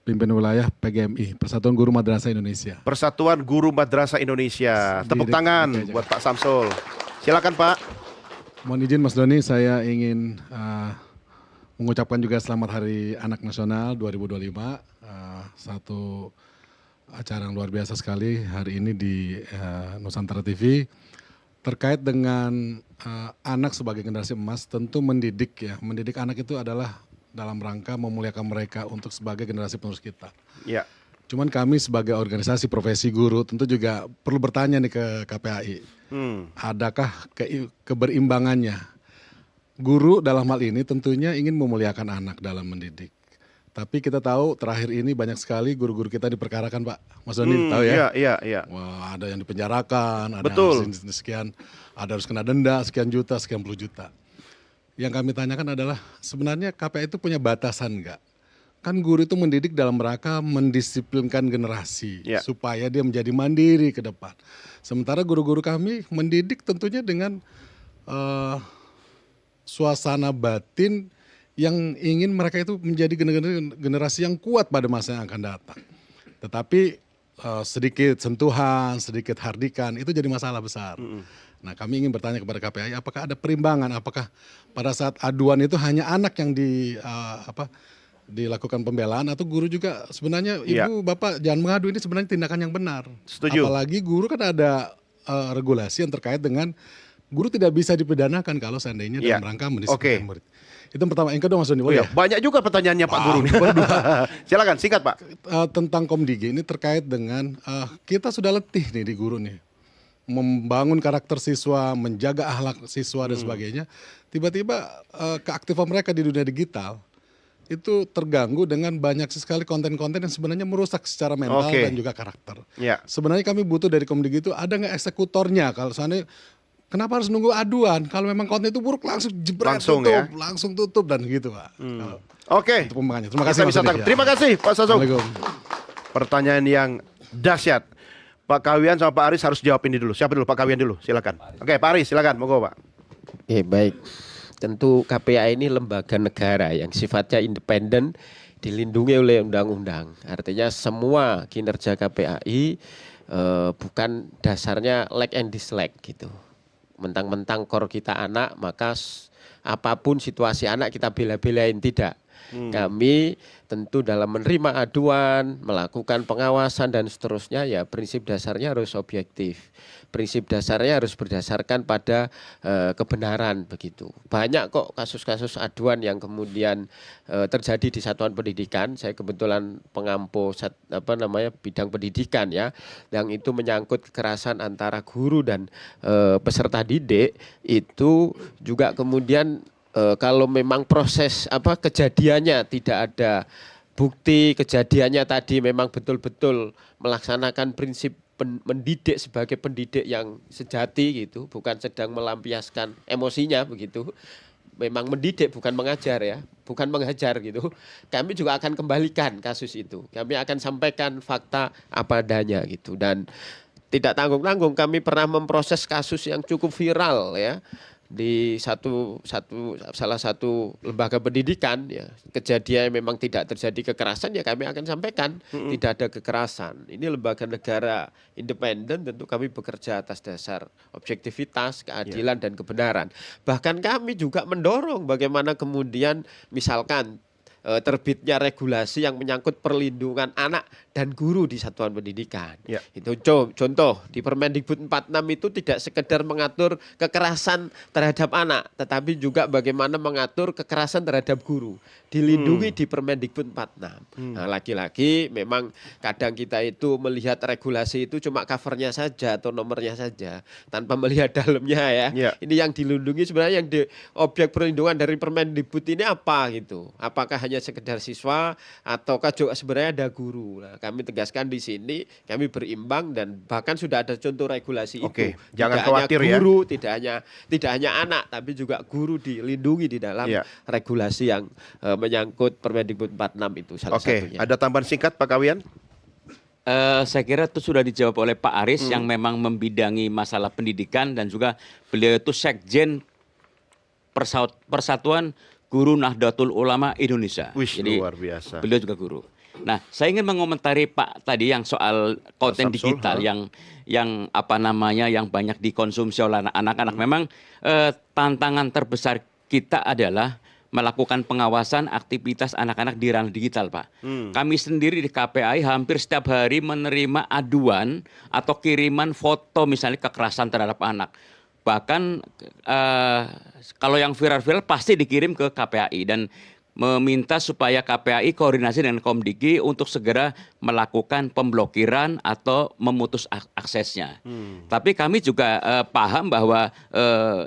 S11: Pimpin Wilayah PGMI, Persatuan Guru Madrasah Indonesia.
S2: Persatuan Guru Madrasah Indonesia. Tepuk tangan buat Pak Samsul. Silakan Pak.
S11: Mohon izin Mas Doni, saya ingin mengucapkan juga selamat Hari Anak Nasional 2025. Satu acara yang luar biasa sekali hari ini di Nusantara TV. Terkait dengan anak sebagai generasi emas, tentu mendidik anak itu adalah dalam rangka memuliakan mereka untuk sebagai generasi penerus kita.
S2: Ya.
S11: Cuman kami sebagai organisasi profesi guru tentu juga perlu bertanya nih ke KPAI, adakah keberimbangannya? Guru dalam hal ini tentunya ingin memuliakan anak dalam mendidik. Tapi kita tahu terakhir ini banyak sekali guru-guru kita diperkarakan Pak. Mas Doni tahu ya?
S2: Iya.
S11: Wah, ada yang dipenjarakan, ada
S2: Betul.
S11: yang sekian, ada harus kena denda sekian juta, sekian puluh juta. Yang kami tanyakan adalah sebenarnya KPI itu punya batasan enggak? Kan guru itu mendidik dalam rangka mendisiplinkan generasi supaya dia menjadi mandiri ke depan. Sementara guru-guru kami mendidik tentunya dengan suasana batin yang ingin mereka itu menjadi generasi yang kuat pada masa yang akan datang. Tetapi sedikit sentuhan, sedikit hardikan itu jadi masalah besar. Nah, kami ingin bertanya kepada KPI, apakah ada perimbangan? Apakah pada saat aduan itu hanya anak yang dilakukan pembelaan atau guru juga sebenarnya ibu bapak jangan mengadu, ini sebenarnya tindakan yang benar.
S2: Setuju.
S11: Apalagi guru kan ada regulasi yang terkait dengan guru tidak bisa dipidanakan kalau seandainya dalam rangka mendisiplinkan murid. Itu yang pertama. Yang kedua Mas Doni,
S2: banyak juga pertanyaannya Pak Guru. Silakan singkat Pak.
S11: Tentang Komdigi ini terkait dengan kita sudah letih nih di guru nih. Membangun karakter siswa, menjaga akhlak siswa dan sebagainya. Tiba-tiba keaktifan mereka di dunia digital itu terganggu dengan banyak sekali konten-konten yang sebenarnya merusak secara mental dan juga karakter. Sebenarnya kami butuh dari Komdigi itu ada nggak eksekutornya, kalau seandainya kenapa harus nunggu aduan? Kalau memang konten itu buruk langsung jebret, langsung tutup dan gitu Pak.
S2: Oke.
S11: Terima kasih.
S2: Terima kasih Pak Sasong. Pertanyaan yang dahsyat. Pak Kawian sama Pak Aris harus jawab ini dulu. Siapa dulu? Pak Kawian dulu, silakan. Oke, Pak Aris silakan, monggo Pak.
S4: Baik. Tentu KPAI ini lembaga negara yang sifatnya independen, dilindungi oleh undang-undang. Artinya semua kinerja KPAI bukan dasarnya like and dislike gitu. Mentang-mentang core kita anak, maka apapun situasi anak kita bela-belain, tidak. Kami tentu dalam menerima aduan, melakukan pengawasan dan seterusnya, ya prinsip dasarnya harus objektif. Prinsip dasarnya harus berdasarkan pada kebenaran begitu. Banyak kok kasus-kasus aduan yang kemudian terjadi di satuan pendidikan. Saya kebetulan pengampu bidang pendidikan ya, yang itu menyangkut kekerasan antara guru dan peserta didik, itu juga kemudian kalau memang proses kejadiannya tidak ada bukti, kejadiannya tadi memang betul-betul melaksanakan prinsip mendidik sebagai pendidik yang sejati gitu, bukan sedang melampiaskan emosinya begitu. Memang mendidik bukan mengajar ya, bukan mengajar gitu. Kami juga akan kembalikan kasus itu. Kami akan sampaikan fakta apa adanya gitu, dan tidak tanggung-tanggung kami pernah memproses kasus yang cukup viral ya di salah satu lembaga pendidikan ya. Kejadian memang tidak terjadi kekerasan ya kami akan sampaikan tidak ada kekerasan. Ini lembaga negara independen, tentu kami bekerja atas dasar objektivitas, keadilan dan kebenaran. Bahkan kami juga mendorong bagaimana kemudian misalkan terbitnya regulasi yang menyangkut perlindungan anak dan guru di satuan pendidikan. Ya. Itu contoh di Permendikbud 46 itu tidak sekedar mengatur kekerasan terhadap anak, tetapi juga bagaimana mengatur kekerasan terhadap guru. Dilindungi di Permendikbud 46. Nah, lagi-lagi memang kadang kita itu melihat regulasi itu cuma covernya saja atau nomornya saja tanpa melihat dalamnya ya. Ya. Ini yang dilindungi sebenarnya yang objek perlindungan dari Permendikbud ini apa gitu. Apakah hanya sekedar siswa ataukah juga sebenarnya ada guru. Nah, kami tegaskan di sini kami berimbang dan bahkan sudah ada contoh regulasi itu.
S2: Jangan
S4: tidak
S2: khawatir
S4: hanya guru, ya. Tidak hanya anak tapi juga guru dilindungi di dalam regulasi yang menyangkut Permendikbud 46 itu salah satunya.
S2: Ada tambahan singkat Pak Kawian?
S3: Saya kira itu sudah dijawab oleh Pak Aris yang memang membidangi masalah pendidikan, dan juga beliau itu Sekjen Persatuan Guru Nahdlatul Ulama Indonesia. Jadi luar biasa. Beliau juga guru. Nah, saya ingin mengomentari Pak tadi yang soal konten digital yang apa namanya yang banyak dikonsumsi oleh anak-anak. Memang tantangan terbesar kita adalah melakukan pengawasan aktivitas anak-anak di ranah digital, Pak. Kami sendiri di KPAI hampir setiap hari menerima aduan atau kiriman foto misalnya kekerasan terhadap anak. Bahkan kalau yang viral-viral pasti dikirim ke KPAI dan meminta supaya KPAI koordinasi dengan Komdigi untuk segera melakukan pemblokiran atau memutus aksesnya. Tapi kami juga paham bahwa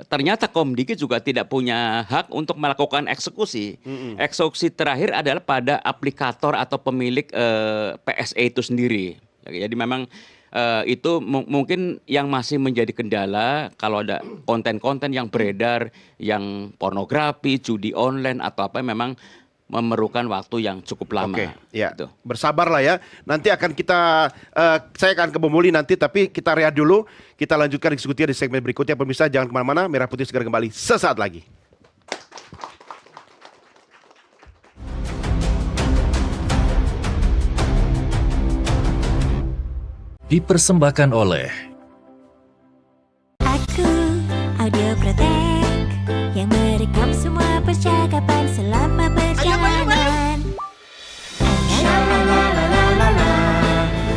S3: ternyata Komdigi juga tidak punya hak untuk melakukan eksekusi. Eksekusi terakhir adalah pada aplikator atau pemilik PSE itu sendiri. Jadi memang itu mungkin yang masih menjadi kendala kalau ada konten-konten yang beredar yang pornografi, judi online atau apa, memang memerlukan waktu yang cukup lama.
S2: Gitu. Bersabarlah ya. Nanti akan saya akan ke Bung Muli nanti, tapi kita rehat dulu. Kita lanjutkan diskusinya di segmen berikutnya. Pemirsa jangan kemana-mana, Merah Putih segera kembali sesaat lagi.
S9: Dipersembahkan oleh
S10: Aku Audioprotek yang merekam semua percakapan selama perjalanan.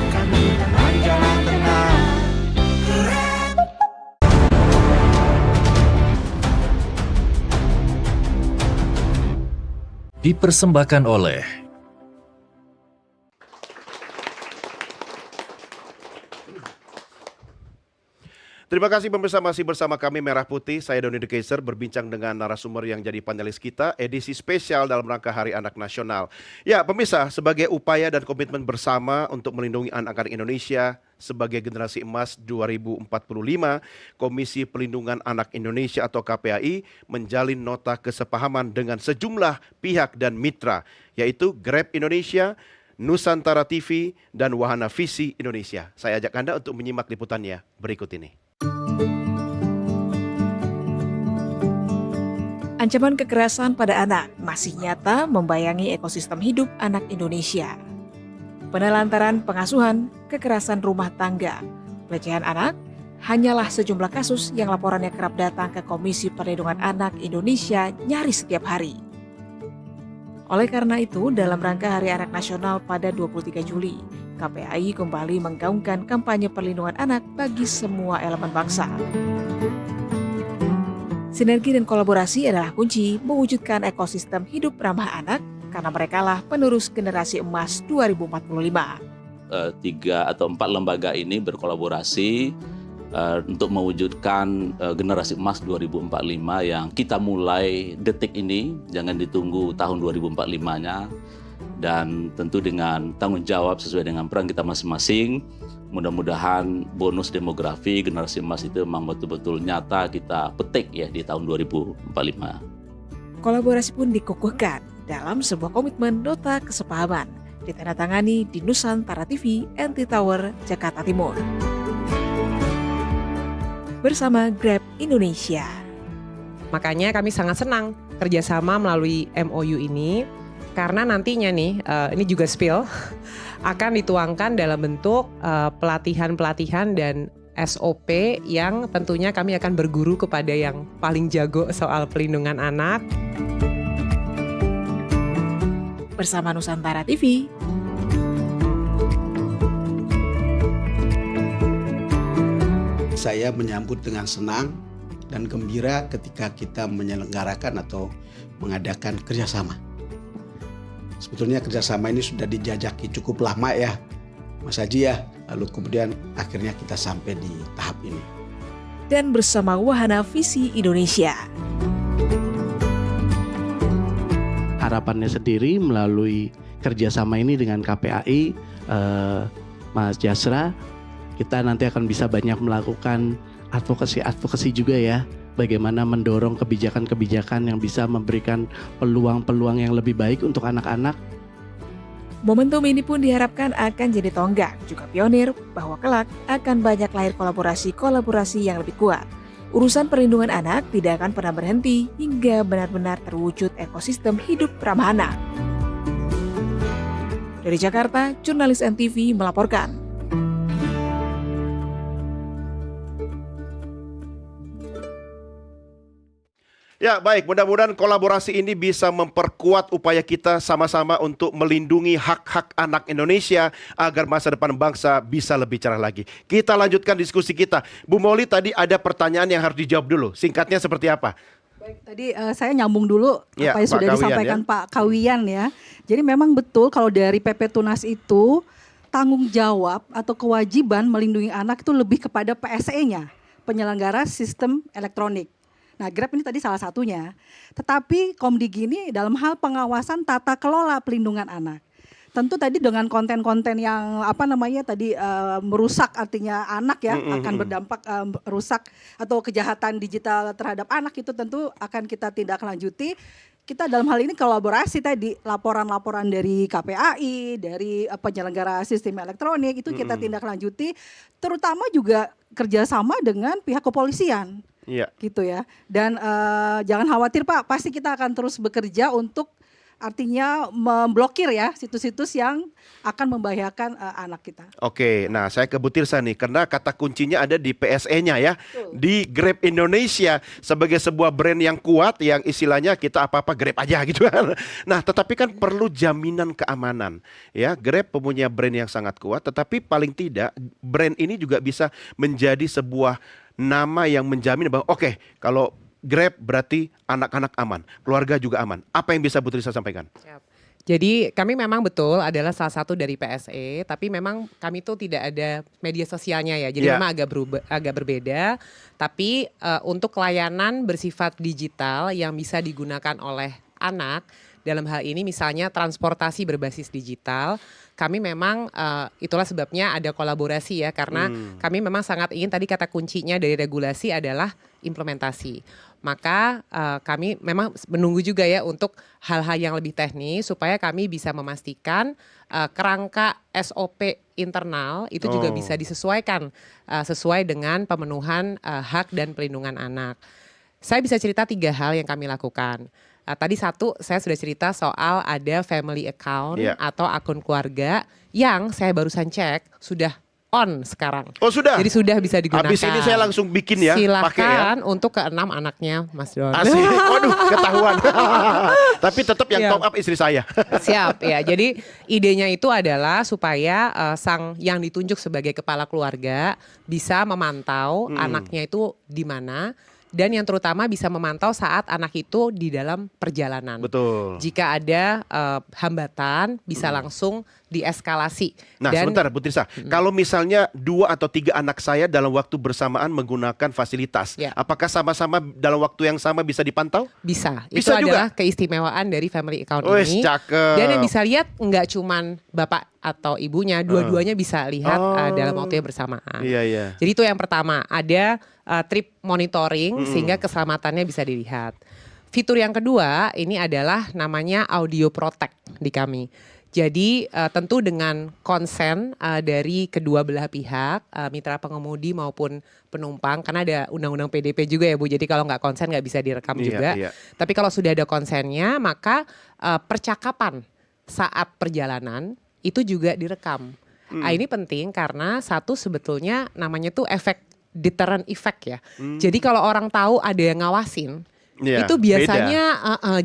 S10: Kami temani jalan tengah.
S9: dipersembahkan oleh
S2: Terima kasih pemirsa, masih bersama kami Merah Putih. Saya Doni De Keizer berbincang dengan narasumber yang jadi panelis kita, edisi spesial dalam rangka Hari Anak Nasional. Ya pemirsa, sebagai upaya dan komitmen bersama untuk melindungi anak-anak Indonesia sebagai generasi emas 2045, Komisi Pelindungan Anak Indonesia atau KPAI menjalin nota kesepahaman dengan sejumlah pihak dan mitra, yaitu Grab Indonesia, Nusantara TV, dan Wahana Visi Indonesia. Saya ajak Anda untuk menyimak liputannya berikut ini.
S12: Ancaman kekerasan pada anak masih nyata membayangi ekosistem hidup anak Indonesia. Penelantaran pengasuhan, kekerasan rumah tangga, pelecehan anak hanyalah sejumlah kasus yang laporannya kerap datang ke Komisi Perlindungan Anak Indonesia nyaris setiap hari. Oleh karena itu, dalam rangka Hari Anak Nasional pada 23 Juli, KPAI kembali menggaungkan kampanye perlindungan anak bagi semua elemen bangsa. Sinergi dan kolaborasi adalah kunci mewujudkan ekosistem hidup ramah anak karena merekalah penerus generasi emas 2045.
S13: 3 atau 4 lembaga ini berkolaborasi untuk mewujudkan generasi emas 2045 yang kita mulai detik ini, jangan ditunggu tahun 2045-nya, dan tentu dengan tanggung jawab sesuai dengan peran kita masing-masing. Mudah-mudahan bonus demografi generasi emas itu memang betul-betul nyata kita petik ya di tahun 2045.
S12: Kolaborasi pun dikukuhkan dalam sebuah komitmen nota kesepahaman ditandatangani di Nusantara TV, NT Tower, Jakarta Timur. Bersama Grab Indonesia.
S7: Makanya kami sangat senang kerjasama melalui MOU ini, karena nantinya nih, ini juga spill, akan dituangkan dalam bentuk pelatihan-pelatihan dan SOP yang tentunya kami akan berguru kepada yang paling jago soal pelindungan anak.
S12: Bersama Nusantara TV.
S14: Saya menyambut dengan senang dan gembira ketika kita menyelenggarakan atau mengadakan kerjasama. Sebetulnya kerjasama ini sudah dijajaki cukup lama ya, Mas Haji ya. Lalu kemudian akhirnya kita sampai di tahap ini.
S12: Dan bersama Wahana Visi Indonesia.
S15: Harapannya sendiri melalui kerjasama ini dengan KPAI, Mas Jasra, kita nanti akan bisa banyak melakukan advokasi juga ya. Bagaimana mendorong kebijakan-kebijakan yang bisa memberikan peluang-peluang yang lebih baik untuk anak-anak.
S12: Momentum ini pun diharapkan akan jadi tonggak, juga pionir bahwa kelak akan banyak lahir kolaborasi-kolaborasi yang lebih kuat. Urusan perlindungan anak tidak akan pernah berhenti hingga benar-benar terwujud ekosistem hidup ramah anak. Dari Jakarta, jurnalis NTV melaporkan.
S2: Ya baik, mudah-mudahan kolaborasi ini bisa memperkuat upaya kita sama-sama untuk melindungi hak-hak anak Indonesia agar masa depan bangsa bisa lebih cerah lagi. Kita lanjutkan diskusi kita. Bu Moli, tadi ada pertanyaan yang harus dijawab dulu. Singkatnya seperti apa?
S6: Baik, tadi saya nyambung dulu
S2: ya,
S6: apa yang sudah disampaikan Pak Kawian ya. Jadi memang betul kalau dari PP Tunas itu tanggung jawab atau kewajiban melindungi anak itu lebih kepada PSE-nya, penyelenggara sistem elektronik. Nah, Grab ini tadi salah satunya. Tetapi Komdigi ini dalam hal pengawasan tata kelola pelindungan anak. Tentu tadi dengan konten-konten yang merusak, artinya anak ya, akan berdampak rusak atau kejahatan digital terhadap anak, itu tentu akan kita tindak lanjuti. Kita dalam hal ini kolaborasi tadi, laporan-laporan dari KPAI, dari penyelenggara sistem elektronik, itu kita tindak lanjuti, terutama juga kerjasama dengan pihak kepolisian.
S2: Iya.
S6: Gitu ya. Dan jangan khawatir Pak, pasti kita akan terus bekerja untuk artinya memblokir ya situs-situs yang akan membahayakan anak kita.
S2: Oke, nah saya ke Bu Tirsa nih, karena kata kuncinya ada di PSE-nya ya. Betul. Di Grab Indonesia sebagai sebuah brand yang kuat, yang istilahnya kita apa-apa Grab aja gitu kan. Nah, tetapi kan perlu jaminan keamanan. Ya, Grab punya brand yang sangat kuat, tetapi paling tidak brand ini juga bisa menjadi sebuah nama yang menjamin bahwa oke, kalau Grab berarti anak-anak aman, keluarga juga aman. Apa yang bisa Bu Trisa sampaikan?
S7: Siap. Jadi kami memang betul adalah salah satu dari PSE, tapi memang kami tuh tidak ada media sosialnya ya. Jadi memang agak berbeda. Tapi untuk layanan bersifat digital yang bisa digunakan oleh anak, dalam hal ini misalnya transportasi berbasis digital, kami memang itulah sebabnya ada kolaborasi ya, karena kami memang sangat ingin, tadi kata kuncinya dari regulasi adalah implementasi. Maka kami memang menunggu juga ya untuk hal-hal yang lebih teknis supaya kami bisa memastikan kerangka SOP internal itu juga bisa disesuaikan sesuai dengan pemenuhan hak dan pelindungan anak. Saya bisa cerita 3 hal yang kami lakukan. Tadi satu, saya sudah cerita soal ada family account atau akun keluarga yang saya barusan cek sudah on sekarang.
S2: Oh sudah?
S7: Jadi sudah bisa digunakan.
S2: Habis ini saya langsung bikin ya.
S7: Silakan
S2: ya.
S7: untuk ke 6 anaknya Mas Don.
S2: Asik, waduh ketahuan. Tapi tetap yang top up istri saya.
S7: Siap ya, jadi idenya itu adalah supaya sang yang ditunjuk sebagai kepala keluarga bisa memantau anaknya itu di mana, dan yang terutama bisa memantau saat anak itu di dalam perjalanan.
S2: Betul.
S7: Jika ada hambatan bisa langsung dieskalasi.
S2: Nah, sebentar Bu Tirsa, kalau misalnya 2 atau 3 anak saya dalam waktu bersamaan menggunakan fasilitas, apakah sama-sama dalam waktu yang sama bisa dipantau?
S7: Bisa. Itu
S2: Bisa
S7: adalah
S2: juga?
S7: keistimewaan dari family account
S2: Wes,
S7: ini.
S2: cakep.
S7: Dan yang bisa lihat nggak cuman bapak atau ibunya, dua-duanya bisa lihat dalam waktu yang bersamaan.
S2: Iya, iya.
S7: Jadi itu yang pertama, ada trip monitoring sehingga keselamatannya bisa dilihat. Fitur yang kedua ini adalah namanya audio protect di kami. Jadi tentu dengan konsen dari kedua belah pihak, mitra pengemudi maupun penumpang, karena ada undang-undang PDP juga ya Bu, jadi kalau nggak konsen nggak bisa direkam juga.
S2: Iya.
S7: Tapi kalau sudah ada konsennya, maka percakapan saat perjalanan itu juga direkam. Nah, ini penting karena satu sebetulnya namanya tuh efek deterrent effect ya. Jadi kalau orang tahu ada yang ngawasin, itu biasanya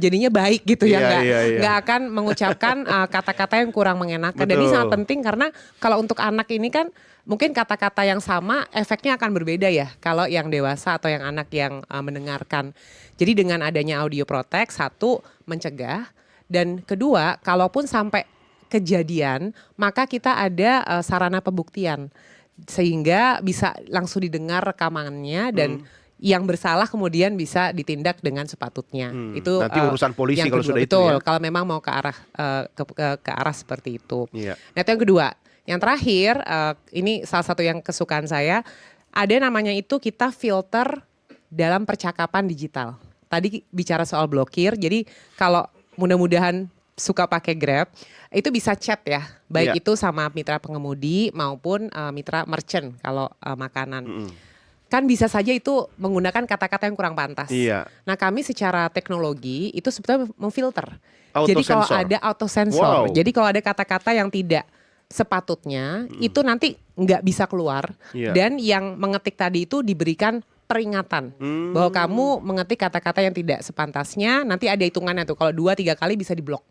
S7: jadinya baik gitu ya, nggak akan mengucapkan kata-kata yang kurang mengenakan. Dan ini sangat penting karena kalau untuk anak ini kan mungkin kata-kata yang sama efeknya akan berbeda ya kalau yang dewasa atau yang anak yang mendengarkan. Jadi dengan adanya audio protect, satu mencegah, dan kedua kalaupun sampai kejadian maka kita ada sarana pembuktian sehingga bisa langsung didengar rekamannya dan yang bersalah kemudian bisa ditindak dengan sepatutnya. Itu
S2: nanti urusan polisi kalau sudah itu
S7: betul,
S2: ya.
S7: kalau memang mau ke arah ke arah seperti itu.
S2: Iya.
S7: Nah, itu yang kedua. Yang terakhir ini salah satu yang kesukaan saya, ada namanya itu kita filter dalam percakapan digital. Tadi bicara soal blokir, jadi kalau mudah-mudahan suka pakai Grab, itu bisa chat ya, baik itu sama mitra pengemudi maupun mitra merchant kalau makanan. Kan bisa saja itu menggunakan kata-kata yang kurang pantas.
S2: Iya.
S7: Nah, kami secara teknologi itu sebetulnya memfilter.
S2: Auto
S7: Jadi kalau
S2: sensor.
S7: ada auto sensor,
S2: Wow.
S7: jadi kalau ada kata-kata yang tidak sepatutnya, itu nanti nggak bisa keluar.
S2: Iya.
S7: Dan yang mengetik tadi itu diberikan peringatan bahwa kamu mengetik kata-kata yang tidak sepantasnya, nanti ada hitungannya tuh. Kalau 2-3 kali bisa diblok.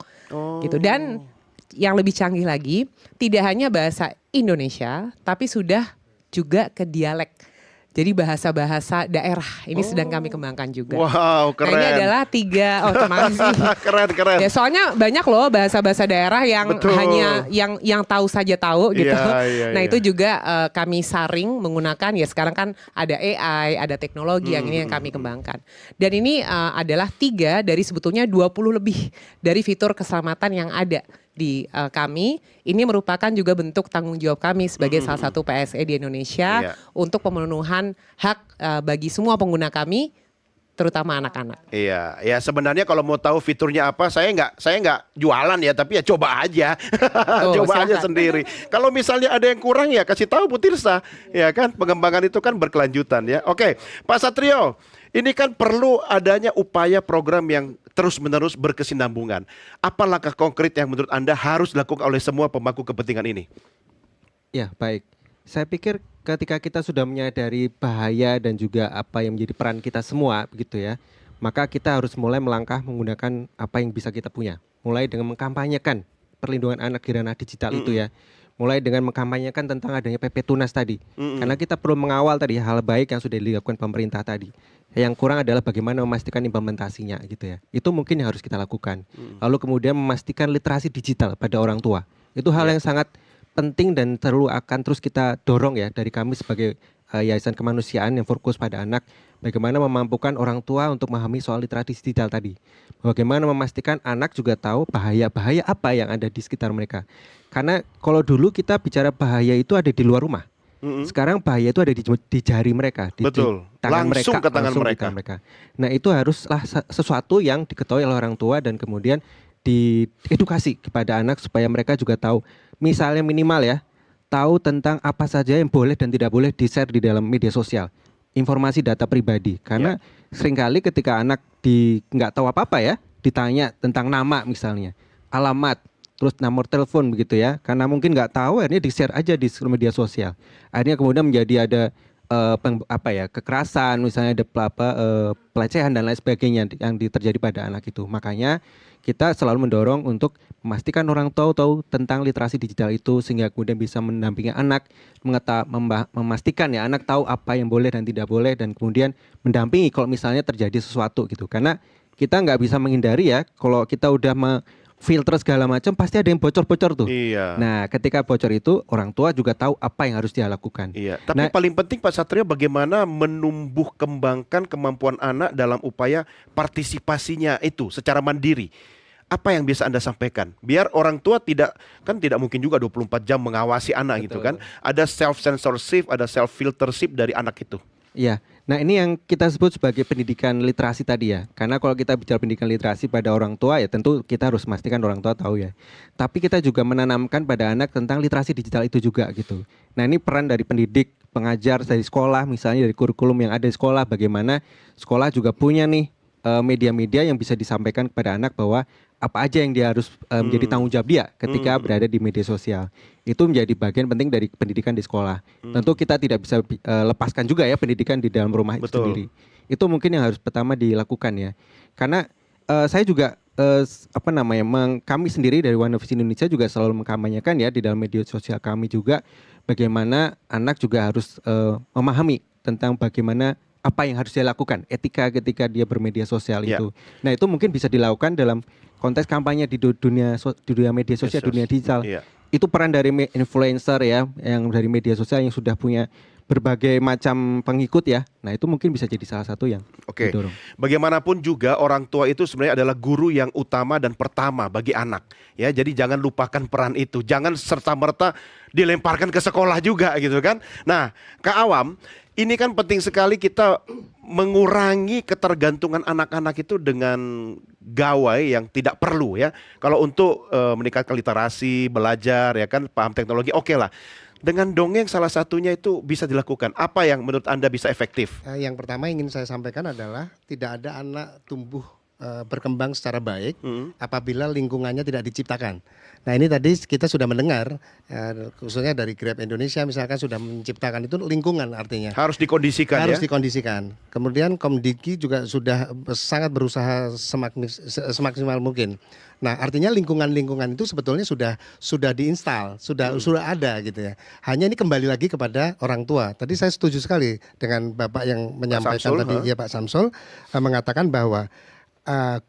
S7: Gitu. Dan yang lebih canggih lagi, tidak hanya bahasa Indonesia, tapi sudah juga ke dialek. Jadi bahasa-bahasa daerah ini sedang kami kembangkan juga.
S2: Wow, keren.
S7: Nah, ini adalah 3, terima kasih.
S2: Keren.
S7: Ya, soalnya banyak loh bahasa-bahasa daerah yang hanya yang tahu saja tahu gitu. Nah, itu juga kami saring menggunakan, ya sekarang kan ada AI, ada teknologi yang ini yang kami kembangkan. Dan ini adalah 3 dari sebetulnya 20 lebih dari fitur keselamatan yang ada di kami. Ini merupakan juga bentuk tanggung jawab kami sebagai salah satu PSE di Indonesia untuk pemenuhan hak bagi semua pengguna kami, terutama anak-anak.
S2: Iya, ya sebenarnya kalau mau tahu fiturnya apa, saya nggak jualan ya, tapi ya coba aja, coba aja sendiri. Kalau misalnya ada yang kurang ya kasih tahu Bu Tirsa, ya kan, pengembangan itu kan berkelanjutan ya. Oke, Pak Satrio, ini kan perlu adanya upaya program yang terus-menerus berkesinambungan. Apa langkah konkret yang menurut Anda harus dilakukan oleh semua pemangku kepentingan ini?
S5: Ya, baik. Saya pikir ketika kita sudah menyadari bahaya dan juga apa yang menjadi peran kita semua begitu ya, maka kita harus mulai melangkah menggunakan apa yang bisa kita punya. Mulai dengan mengkampanyekan perlindungan anak di ranah digital itu ya. Mulai dengan mengkampanyekan tentang adanya PP Tunas tadi. Karena kita perlu mengawal tadi hal baik yang sudah dilakukan pemerintah tadi. Yang kurang adalah bagaimana memastikan implementasinya gitu ya. Itu mungkin yang harus kita lakukan. Lalu kemudian memastikan literasi digital pada orang tua. Itu hal yang sangat penting dan akan terus kita dorong ya dari kami sebagai Yayasan Kemanusiaan yang fokus pada anak. Bagaimana memampukan orang tua untuk memahami soal literasi digital tadi. Bagaimana memastikan anak juga tahu bahaya-bahaya apa yang ada di sekitar mereka. Karena kalau dulu kita bicara bahaya itu ada di luar rumah. Sekarang bahaya itu ada di jari mereka, di tangan
S2: langsung
S5: mereka,
S2: ke tangan
S5: langsung
S2: mereka.
S5: di tangan mereka. Nah, itu haruslah sesuatu yang diketahui oleh orang tua dan kemudian diedukasi kepada anak supaya mereka juga tahu. Misalnya minimal ya, tahu tentang apa saja yang boleh dan tidak boleh di-share di dalam media sosial. Informasi data pribadi. Karena seringkali ketika anak nggak tahu apa-apa ya, ditanya tentang nama misalnya, alamat, terus nomor telepon begitu ya, karena mungkin nggak tahu akhirnya di-share aja di media sosial. Akhirnya kemudian menjadi ada kekerasan, misalnya ada pelecehan dan lain sebagainya yang terjadi pada anak itu. Makanya kita selalu mendorong untuk memastikan orang tua tahu tentang literasi digital itu, sehingga kemudian bisa mendampingi anak, memastikan ya anak tahu apa yang boleh dan tidak boleh, dan kemudian mendampingi kalau misalnya terjadi sesuatu gitu. Karena kita nggak bisa menghindari ya, kalau kita udah filter segala macam pasti ada yang bocor-bocor tuh.
S2: Iya.
S5: Nah, ketika bocor itu orang tua juga tahu apa yang harus dia lakukan.
S2: Iya. Tapi paling penting Pak Satrio, bagaimana menumbuh kembangkan kemampuan anak dalam upaya partisipasinya itu secara mandiri. Apa yang bisa Anda sampaikan? Biar orang tua tidak mungkin juga 24 jam mengawasi anak. Betul. Gitu kan. Ada self censorship, ada self filtership dari anak itu.
S5: Iya. Nah, ini yang kita sebut sebagai pendidikan literasi tadi ya. Karena kalau kita bicara pendidikan literasi pada orang tua ya tentu kita harus memastikan orang tua tahu ya. Tapi kita juga menanamkan pada anak tentang literasi digital itu juga gitu. Nah, ini peran dari pendidik, pengajar dari sekolah, misalnya dari kurikulum yang ada di sekolah, bagaimana sekolah juga punya nih media-media yang bisa disampaikan kepada anak bahwa apa aja yang dia harus menjadi tanggung jawab dia ketika berada di media sosial. Itu menjadi bagian penting dari pendidikan di sekolah. Tentu kita tidak bisa lepaskan juga ya pendidikan di dalam rumah itu sendiri. Itu mungkin yang harus pertama dilakukan ya. Karena saya juga kami sendiri dari One Vision Indonesia juga selalu mengkampanyekan ya di dalam media sosial kami juga bagaimana anak juga harus memahami tentang bagaimana apa yang harus dia lakukan, etika ketika dia bermedia sosial itu. Nah, itu mungkin bisa dilakukan dalam konteks kampanye di dunia media sosial, dunia digital. Itu peran dari influencer ya, yang dari media sosial yang sudah punya berbagai macam pengikut ya. Nah, itu mungkin bisa jadi salah satu yang didorong.
S2: Bagaimanapun juga orang tua itu sebenarnya adalah guru yang utama dan pertama bagi anak. Ya, jadi jangan lupakan peran itu. Jangan serta-merta dilemparkan ke sekolah juga gitu kan. Nah, Kak Awam, ini kan penting sekali kita mengurangi ketergantungan anak-anak itu dengan gawai yang tidak perlu ya. Kalau untuk meningkatkan literasi, belajar ya kan, paham teknologi, oke lah. Dengan dongeng salah satunya itu bisa dilakukan. Apa yang menurut Anda bisa efektif?
S1: Yang pertama ingin saya sampaikan adalah tidak ada anak tumbuh berkembang secara baik apabila lingkungannya tidak diciptakan. Nah, ini tadi kita sudah mendengar khususnya dari Grab Indonesia misalkan sudah menciptakan itu lingkungan, artinya
S2: harus dikondisikan.
S1: Harus dikondisikan. Kemudian Komdiki juga sudah sangat berusaha semaksimal mungkin. Nah, artinya lingkungan-lingkungan itu sebetulnya sudah diinstal, sudah ada gitu ya. Hanya ini kembali lagi kepada orang tua. Tadi saya setuju sekali dengan Bapak yang menyampaikan tadi, ya Pak Samsul mengatakan bahwa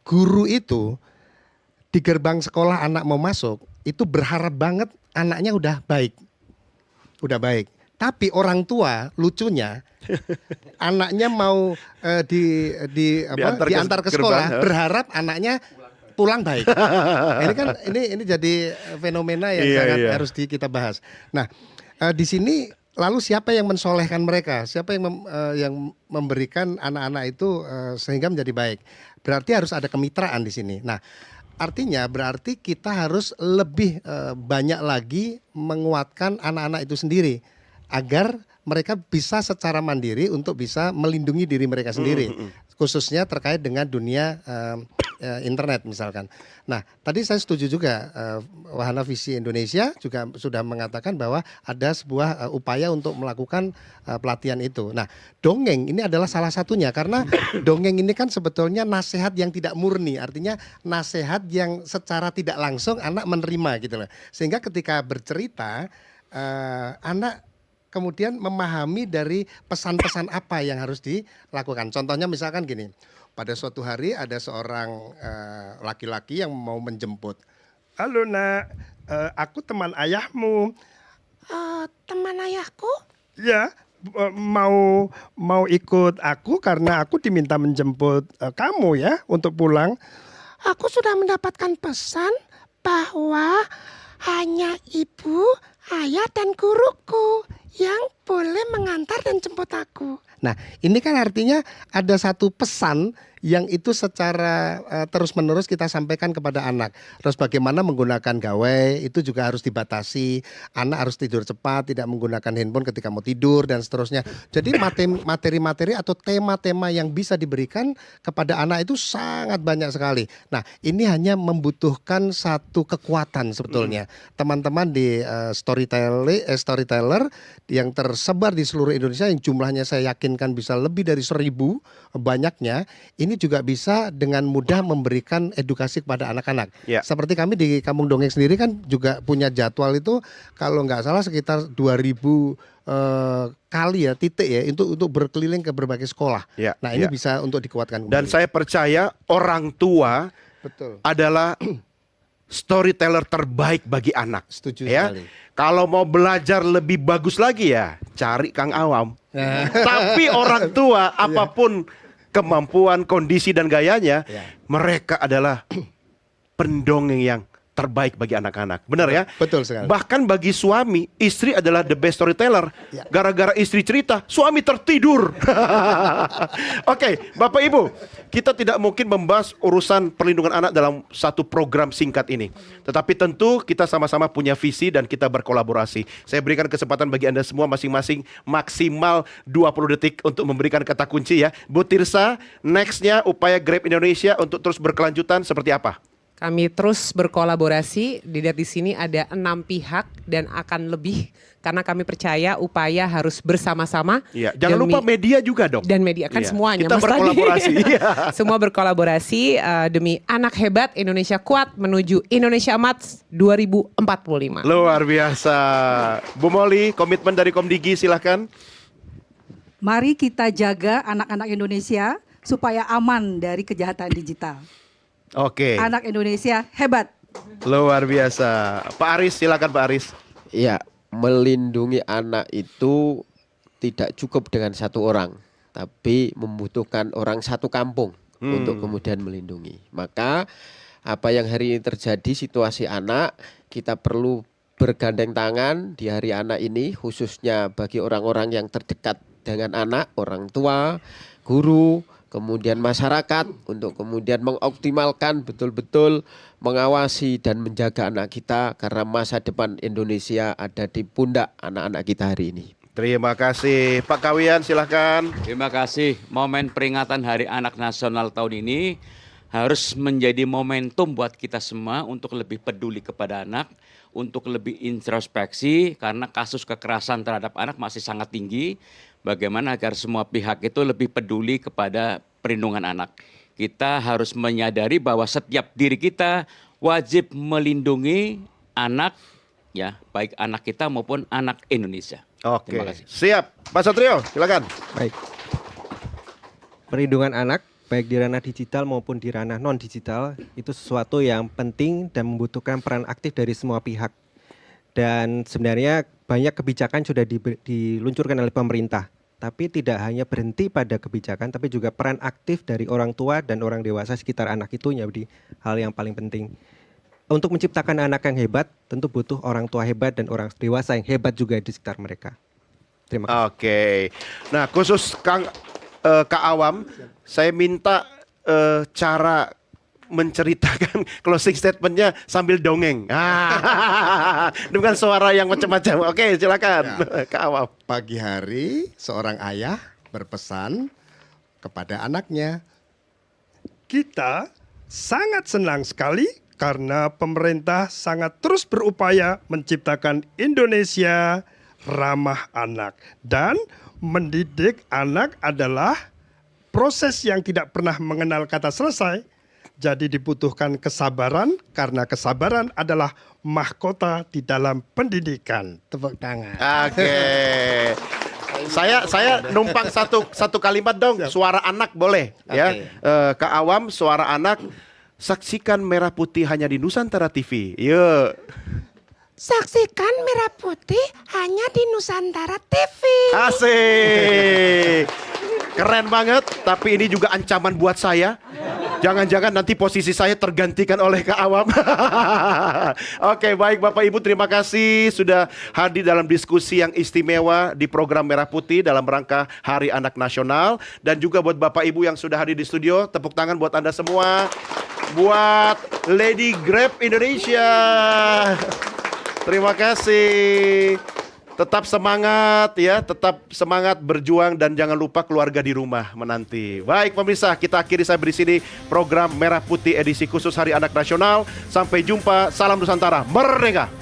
S1: guru itu di gerbang sekolah anak mau masuk itu berharap banget anaknya udah baik. Tapi orang tua lucunya anaknya mau diantar ke sekolah berharap anaknya pulang baik. Ini kan ini jadi fenomena yang sangat harus kita bahas. Nah, di sini lalu siapa yang mensolehkan mereka? Siapa yang memberikan anak-anak itu sehingga menjadi baik? Berarti harus ada kemitraan di sini. Nah, artinya berarti kita harus lebih banyak lagi menguatkan anak-anak itu sendiri agar mereka bisa secara mandiri untuk bisa melindungi diri mereka sendiri, khususnya terkait dengan dunia internet misalkan. Nah, tadi saya setuju juga Wahana Visi Indonesia juga sudah mengatakan bahwa ada sebuah upaya untuk melakukan pelatihan itu. Nah, dongeng ini adalah salah satunya karena dongeng ini kan sebetulnya nasihat yang tidak murni, artinya nasihat yang secara tidak langsung anak menerima gitu loh. Sehingga ketika bercerita anak kemudian memahami dari pesan-pesan apa yang harus dilakukan. Contohnya misalkan gini, pada suatu hari ada seorang laki-laki yang mau menjemput. Halo nak, aku teman ayahmu.
S8: Teman ayahku?
S1: Ya, mau ikut aku karena aku diminta menjemput kamu ya untuk pulang.
S8: Aku sudah mendapatkan pesan bahwa hanya ibu, ayah, dan guruku yang boleh mengantar dan jemput aku.
S1: Nah, ini kan artinya ada satu pesan yang itu secara terus-menerus kita sampaikan kepada anak. Terus bagaimana menggunakan gawai itu juga harus dibatasi. Anak harus tidur cepat, tidak menggunakan handphone ketika mau tidur dan seterusnya. Jadi materi-materi atau tema-tema yang bisa diberikan kepada anak itu sangat banyak sekali. Nah, ini hanya membutuhkan satu kekuatan sebetulnya. Teman-teman di storyteller yang tersebar di seluruh Indonesia yang jumlahnya saya yakinkan bisa lebih dari 1.000 banyaknya, ini juga bisa dengan mudah memberikan edukasi kepada anak-anak. Seperti kami di Kampung Dongeng sendiri kan juga punya jadwal itu kalau nggak salah sekitar 2.000 kali ya titik ya untuk berkeliling ke berbagai sekolah. Nah ini bisa untuk dikuatkan.
S2: Dan saya percaya orang tua adalah storyteller terbaik bagi anak.
S1: Setuju
S2: ya.
S1: sekali.
S2: Kalau mau belajar lebih bagus lagi ya cari Kang Awam. Tapi orang tua apapun kemampuan, kondisi dan gayanya, mereka adalah pendongeng yang terbaik bagi anak-anak. Benar ya?
S1: Betul sekali.
S2: Bahkan bagi suami, istri adalah the best storyteller. Gara-gara istri cerita, suami tertidur. Oke, Bapak Ibu, kita tidak mungkin membahas urusan perlindungan anak dalam satu program singkat ini. Tetapi tentu kita sama-sama punya visi dan kita berkolaborasi. Saya berikan kesempatan bagi Anda semua masing-masing maksimal 20 detik untuk memberikan kata kunci ya. Bu Tirsa, nextnya upaya Grab Indonesia untuk terus berkelanjutan seperti apa?
S7: Kami terus berkolaborasi, dilihat di sini ada 6 pihak dan akan lebih karena kami percaya upaya harus bersama-sama.
S2: Jangan lupa media juga dong.
S7: Dan media kan semuanya.
S2: Kita berkolaborasi.
S7: Semua berkolaborasi demi anak hebat Indonesia kuat menuju Indonesia Emas 2045.
S2: Luar biasa. Bu Molly, komitmen dari Komdigi silahkan.
S6: Mari kita jaga anak-anak Indonesia supaya aman dari kejahatan digital.
S2: Oke.
S6: Anak Indonesia hebat.
S2: Luar biasa. Pak Aris, silakan Pak Aris.
S4: Ya, melindungi anak itu tidak cukup dengan satu orang, tapi membutuhkan orang satu kampung untuk kemudian melindungi. Maka apa yang hari ini terjadi situasi anak, kita perlu bergandeng tangan di hari anak ini, khususnya bagi orang-orang yang terdekat dengan anak, orang tua, guru, kemudian masyarakat, untuk kemudian mengoptimalkan betul-betul mengawasi dan menjaga anak kita karena masa depan Indonesia ada di pundak anak-anak kita hari ini.
S2: Terima kasih. Pak Kawian silahkan.
S3: Terima kasih. Momen peringatan Hari Anak Nasional tahun ini harus menjadi momentum buat kita semua untuk lebih peduli kepada anak, untuk lebih introspeksi karena kasus kekerasan terhadap anak masih sangat tinggi. Bagaimana agar semua pihak itu lebih peduli kepada perlindungan anak. Kita harus menyadari bahwa setiap diri kita wajib melindungi anak, ya, baik anak kita maupun anak Indonesia.
S2: Oke,
S3: Terima kasih.
S2: Siap. Pak Satrio, silakan.
S5: Baik. Perlindungan anak baik di ranah digital maupun di ranah non digital itu sesuatu yang penting dan membutuhkan peran aktif dari semua pihak. Dan sebenarnya banyak kebijakan sudah diluncurkan oleh pemerintah, tapi tidak hanya berhenti pada kebijakan, tapi juga peran aktif dari orang tua dan orang dewasa sekitar anak itu menjadi hal yang paling penting. Untuk menciptakan anak yang hebat, tentu butuh orang tua hebat dan orang dewasa yang hebat juga di sekitar mereka. Terima kasih.
S2: Oke, nah khusus Kak Awam, saya minta cara menceritakan closing statementnya sambil dongeng. Dengan suara yang macam-macam. Oke, silakan Kak Awam.
S1: Pagi hari seorang ayah berpesan kepada anaknya.
S16: Kita sangat senang sekali karena pemerintah sangat terus berupaya menciptakan Indonesia ramah anak. Dan mendidik anak adalah proses yang tidak pernah mengenal kata selesai. Jadi dibutuhkan kesabaran karena kesabaran adalah mahkota di dalam pendidikan. Tepuk tangan.
S2: Oke. Saya numpang satu kalimat dong. Suara anak boleh ya. Kak Awam, suara anak. Saksikan Merah Putih hanya di Nusantara TV. Yuk.
S17: Saksikan Merah Putih hanya di Nusantara TV.
S2: Asik. Keren banget, tapi ini juga ancaman buat saya. Jangan-jangan nanti posisi saya tergantikan oleh Kak Awam. Oke, baik Bapak Ibu, terima kasih sudah hadir dalam diskusi yang istimewa di program Merah Putih dalam rangka Hari Anak Nasional. Dan juga buat Bapak Ibu yang sudah hadir di studio, tepuk tangan buat Anda semua. Buat Lady Grab Indonesia. Terima kasih. Tetap semangat ya, tetap semangat berjuang dan jangan lupa keluarga di rumah menanti. Baik pemirsa, kita akhiri sampai di sini program Merah Putih edisi khusus Hari Anak Nasional. Sampai jumpa, salam Nusantara, merdeka.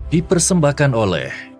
S9: Dipersembahkan oleh